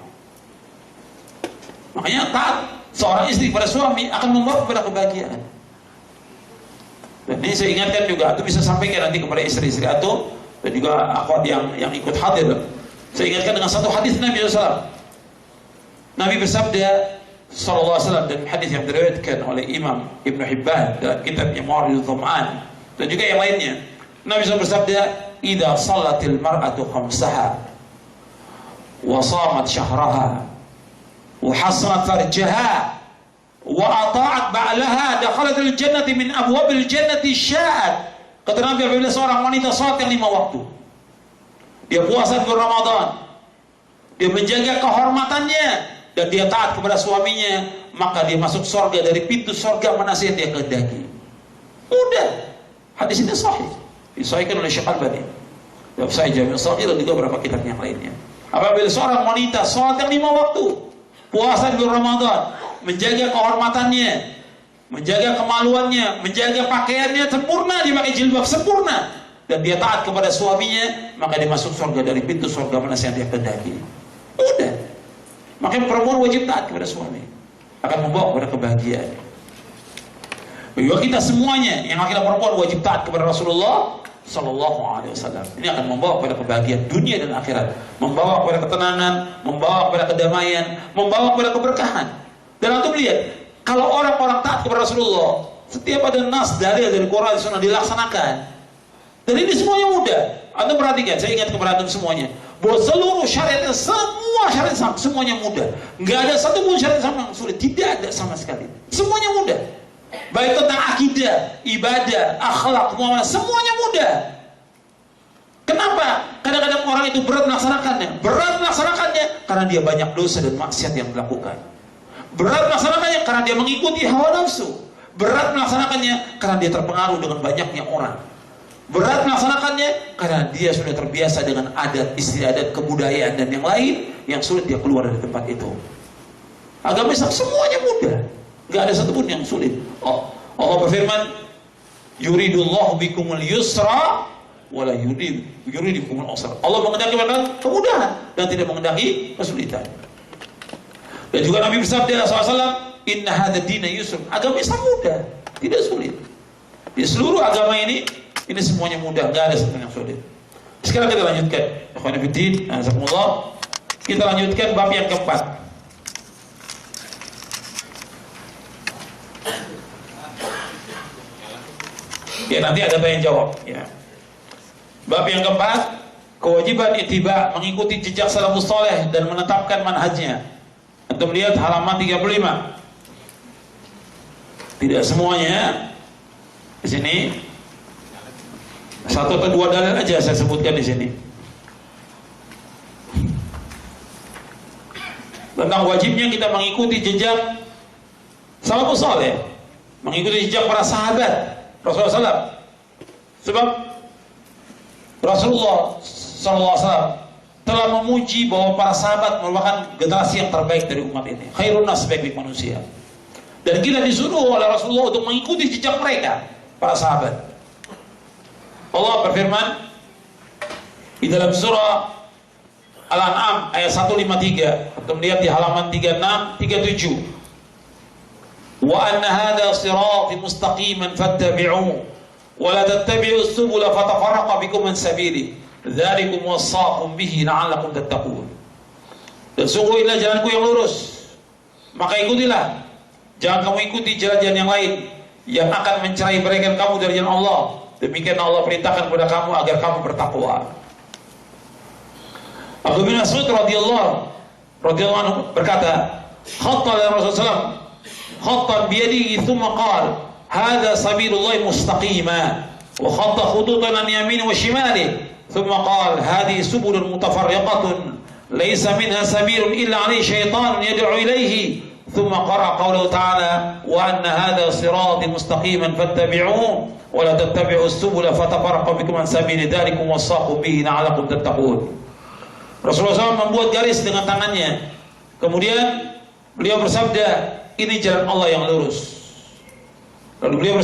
Makanya taat seorang istri pada suami akan membawa kepada kebahagiaan. Dan ini saya ingatkan juga, itu bisa sampaikan nanti kepada istri-istri atau dan juga akhwat yang ikut hadir. Saya ingatkan dengan satu hadis Nabi SAW. Nabi bersabda sallallahu alaihi wasallam, dan hadis yang diriwayatkan oleh Imam Ibnu Hibban dalam kitabnya Mawridul Dhama'an dan juga yang lainnya. Nabi SAW bersabda, "Idza shallatil mar'atu khamsaha wa shamat syahraha wa hasanat farjaha wa ata'at ba'laha dakhalatil jannati min abwabil jannati sya'at." Kata Nabi, apabila seorang wanita salat yang 5 waktu, dia puasa di bulan Ramadan, dia menjaga kehormatannya, dan dia taat kepada suaminya, maka dia masuk surga dari pintu surga mana saja dia kehendaki. Mudah. Hadis ini sahih, disahihkan oleh Syekh Albani dalam Sahih Jami' Shaghir dan juga beberapa kitab yang lainnya. Apabila seorang wanita salat yang 5 waktu, puasa di bulan Ramadan, menjaga kehormatannya, menjaga kemaluannya, menjaga pakaiannya sempurna, dia pakai jilbab sempurna, dan dia taat kepada suaminya, maka dia masuk surga dari pintu surga mana yang dia kehendaki. Udah. Makanya perempuan wajib taat kepada suami, akan membawa kepada kebahagiaan. Bahwa kita semuanya yang laki-laki perempuan wajib taat kepada Rasulullah Sallallahu Alaihi Wasallam. Ini akan membawa kepada kebahagiaan dunia dan akhirat, membawa kepada ketenangan, membawa kepada kedamaian, membawa kepada keberkahan. Dan antum lihat, kalau orang-orang taat kepada Rasulullah, setiap ada nas dalil dari Quran dan Sunnah dilaksanakan. Dan ini semuanya mudah. Antum perhatikan, saya ingat kepada antum semuanya, bahwa seluruh syariat, semua syariat Islam semuanya mudah. Nggak ada satu pun syariat Islam yang sulit, tidak ada sama sekali. Semuanya mudah. Baik tentang akidah, ibadah, akhlak, muamalah, semuanya mudah. Kenapa? Kadang-kadang orang itu berat melaksanakannya. Berat melaksanakannya karena dia banyak dosa dan maksiat yang dilakukan. Berat melaksanakannya karena dia mengikuti hawa nafsu. Berat melaksanakannya karena dia terpengaruh dengan banyaknya orang. Berat melaksanakannya karena dia sudah terbiasa dengan adat, istiadat, kebudayaan dan yang lain yang sulit dia keluar dari tempat itu. Agama Islam semuanya mudah. Gak ada satupun yang sulit. Allah berfirman, yuridullahu bikumul yusra wala yuridikumul usra. Allah mengendaki kemudahan dan tidak mengendaki kesulitan. Dan juga Nabi bersabda SAW, inna hadha dina yusr. Agama Islam mudah, tidak sulit. Di seluruh agama ini semuanya mudah, gak ada satupun yang sulit. Sekarang kita lanjutkan. Ikhwan fillah, azakumullah. Kita lanjutkan bab yang keempat. Ya, nanti ada tanya jawab ya. Bab yang keempat, kewajiban ittiba, mengikuti jejak salafus saleh dan menetapkan manhajnya. Untuk melihat halaman 35. Tidak semuanya di sini. Satu atau dua dalil aja saya sebutkan di sini. Tentang wajibnya kita mengikuti jejak salafus saleh, mengikuti jejak para sahabat Rasulullah SAW. Sebab Rasulullah SAW telah memuji bahwa para sahabat merupakan generasi yang terbaik dari umat ini. Khairun nas, sebaik-baik manusia. Dan kita disuruh oleh Rasulullah untuk mengikuti jejak mereka, para sahabat. Allah berfirman di dalam surah Al-An'am ayat 153, atau melihat di halaman 36, 37. Wa anna hadha sirati mustaqiman fattabi'uhu wa la tattabi'us subula fatafarraqa bikum an sabili dzalikum wasaqum bihi la'allakum tattaqun. Dan sungguh inilah jalanku yang lurus, maka ikutilah. Jangan kamu ikuti jalan-jalan yang lain yang akan mencerai-beraikan kamu dari jalan Allah. Demikian Allah perintahkan kepada kamu agar kamu bertakwa. Abu bin Mas'ud radhiyallahu anhu berkata, khatta Rasulullah خطا بيده ثم قال هذا سبيل الله مستقيما وخط خطوطا عن يمينه وشماله ثم قال هذه سبل متفرقة ليس منها سبيل إلا عليه شيطان يدعو إليه ثم قرأ قوله تعالى وأن هذا صراط مستقيما فاتبعوه ولا تتبعوا السبل فتفرق بكم عن سبيل ذلكم وصاكم به لعلكم تتقون. Rasulullah SAW membuat garis dengan tangannya, kemudian beliau bersabda, ini jalan Allah yang lurus. Lalu beliau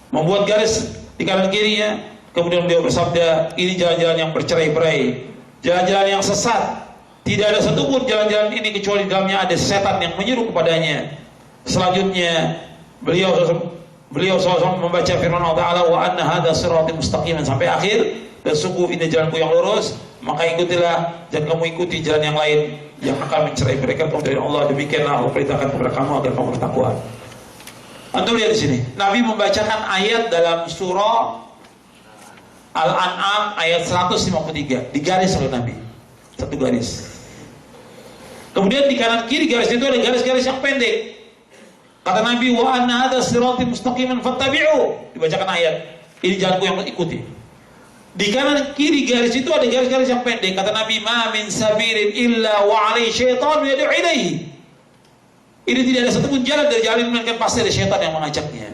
membuat garis di kanan kirinya, kemudian beliau bersabda, ini jalan-jalan yang bercerai-berai, jalan-jalan yang sesat. Tidak ada satupun jalan-jalan ini kecuali di dalamnya ada setan yang menyuruh kepadanya. Selanjutnya beliau SAW membaca firman Allah Ta'ala, wa anna hadha siratin mustaqiman, sampai akhir, dan sungguh ini jalanku yang lurus, maka ikutilah, jangan kamu ikuti jalan yang lain yang akan mencerai-beraikan kamu dari Allah. Demikianlah Allah perintahkan kepada kamu agar kamu bertakwa. Antum lihat di sini, Nabi membacakan ayat dalam surah Al-An'am ayat 153, digaris oleh Nabi, satu garis. Kemudian di kanan kiri garis itu ada garis-garis yang pendek. Kata Nabi, wa anna hadza siratal mustaqiman fattabi'u, dibacakan ayat, ini jalanku yang ikuti. Di kanan kiri garis itu ada garis-garis yang pendek. Kata Nabi, ma min sabirin illa wa alaihi syaitan yad'u ilaihi. Ini tidak ada satupun jalan dari jalan ini, melainkan pasti ada syaitan yang mengajaknya.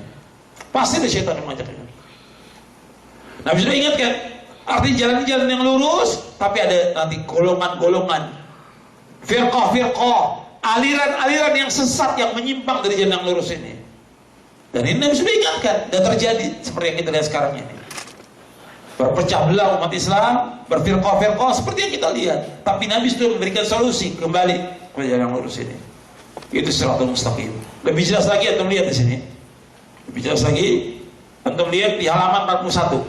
Pasti ada syaitan yang mengajaknya. Nabi sudah ingatkan, artinya jalan-jalan yang lurus, tapi ada nanti golongan-golongan, firqah-firqah, aliran-aliran yang sesat yang menyimpang dari jalan yang lurus ini. Dan ini Nabi sudah ingatkan, dan terjadi seperti yang kita lihat sekarang ini. Berpecah belah umat Islam, berfirqah-firqah seperti yang kita lihat. Tapi Nabi sudah memberikan solusi kembali ke jalan yang lurus ini. Itu siratal mustaqim. Lebih jelas lagi antum lihat di sini. Lebih jelas lagi antum lihat di halaman 41.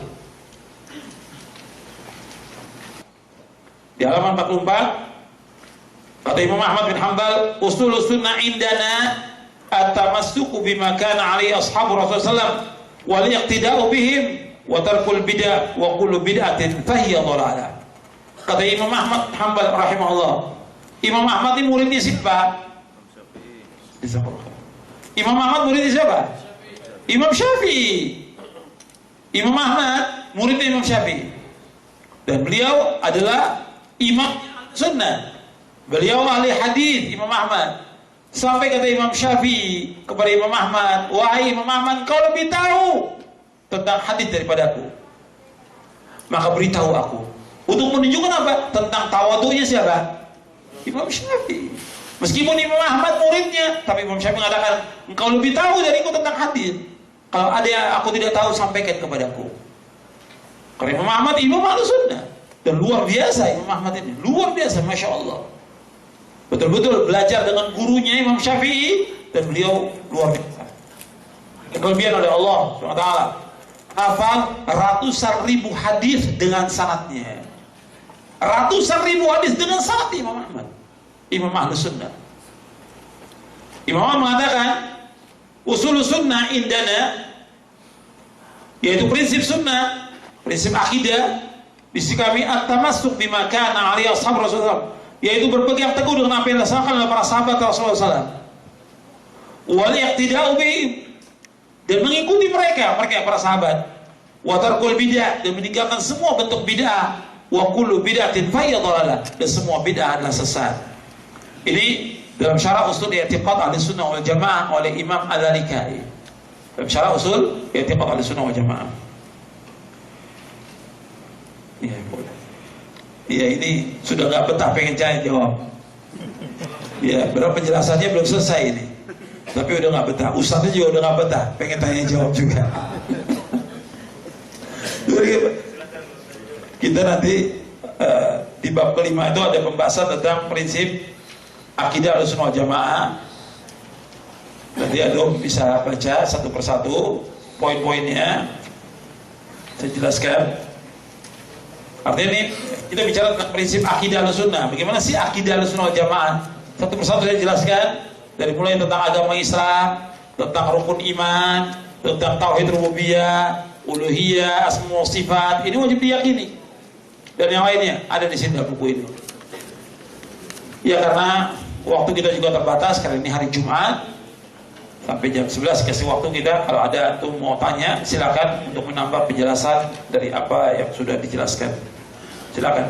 Di halaman 44 kata Imam Ahmad bin Hanbal, usulus sunnah indana at-tamassuku bima kana alaihi ashabu Rasulullah wal iqtida'u bihim wa tarkul bid'ah wa kullu bid'atin fahiya dhalalah. Kata Imam Ahmad Hanbal rahimahullah. Imam Ahmad ini muridnya siapa? Imam Ahmad muridnya siapa? Imam Syafi'i. Imam Ahmad muridnya Imam Syafi'i. Dan beliau adalah imam sunnah. Beliau ahli hadis Imam Ahmad. Sampai kata Imam Syafi'i kepada Imam Ahmad, wahai Imam Ahmad, kau lebih tahu tentang hadis daripada aku. Maka beritahu aku. Untuk menunjukkan apa? Tentang tawadhu'nya siapa? Imam Syafi'i. Meskipun Imam Ahmad muridnya, tapi Imam Syafi'i mengatakan, engkau lebih tahu dariku tentang hadis. Kalau ada yang aku tidak tahu, sampaikan kepadaku. Karena Imam Ahmad imam Ahlussunnah. Dan luar biasa Imam Ahmad ini. Luar biasa, Masya Allah. Betul-betul belajar dengan gurunya Imam Syafi'i. Dan beliau luar biasa. Kelebihan oleh Allah SWT. Hafal ratusan ribu hadis dengan sanadnya. Ratusan ribu hadis dengan sanad Imam Ahmad. Imam Ahlussunnah. Imam Ahmad mengatakan, usul sunnah indana, yaitu prinsip sunnah, prinsip akidah di sisi kami, at-tamassuk bima kana alaihi ashab Rasulullah, yaitu berpegang teguh dengan apa yang dilaksanakan oleh para sahabat Rasulullah SAW. Wal iqtida'u bihim, dan mengikuti mereka para sahabat. Wa tarkul bid'ah, dan meninggalkan semua bentuk bid'ah. Wa kullu bid'atin fahiya dhalalah, dan semua bid'ah adalah sesat. Ini dalam syarah usul i'tiqad Ahlussunnah wal Jamaah oleh Imam Al-Lalikai. Dalam syarah usul i'tiqad Ahlussunnah wal Jamaah. Iya, boleh. Iya, ini sudah nggak betah pengen jawab. Ya, berapa penjelasannya belum selesai ini. Tapi udah nggak betah. Ustaznya juga udah nggak betah, pengen tanya jawab juga. Kita nanti di bab kelima itu ada pembahasan tentang prinsip akidah Ahlussunnah wal Jamaah. Nanti Adom bisa baca satu persatu poin-poinnya. Saya jelaskan. Artinya ini kita bicara tentang prinsip akidah Ahlussunnah. Bagaimana sih akidah Ahlussunnah wal Jamaah? Satu persatu saya jelaskan. Dari mulai tentang agama Islam, tentang rukun iman, tentang tauhid rububiyah, uluhiyah, asma wa sifat. Ini wajib diyakini. Dan yang lainnya ada di sini dalam buku ini. Ya, karena waktu kita juga terbatas, karena ini hari Jumat sampai jam 11 kasih waktu kita. Kalau ada tuh mau tanya, silakan untuk menambah penjelasan dari apa yang sudah dijelaskan. Silakan.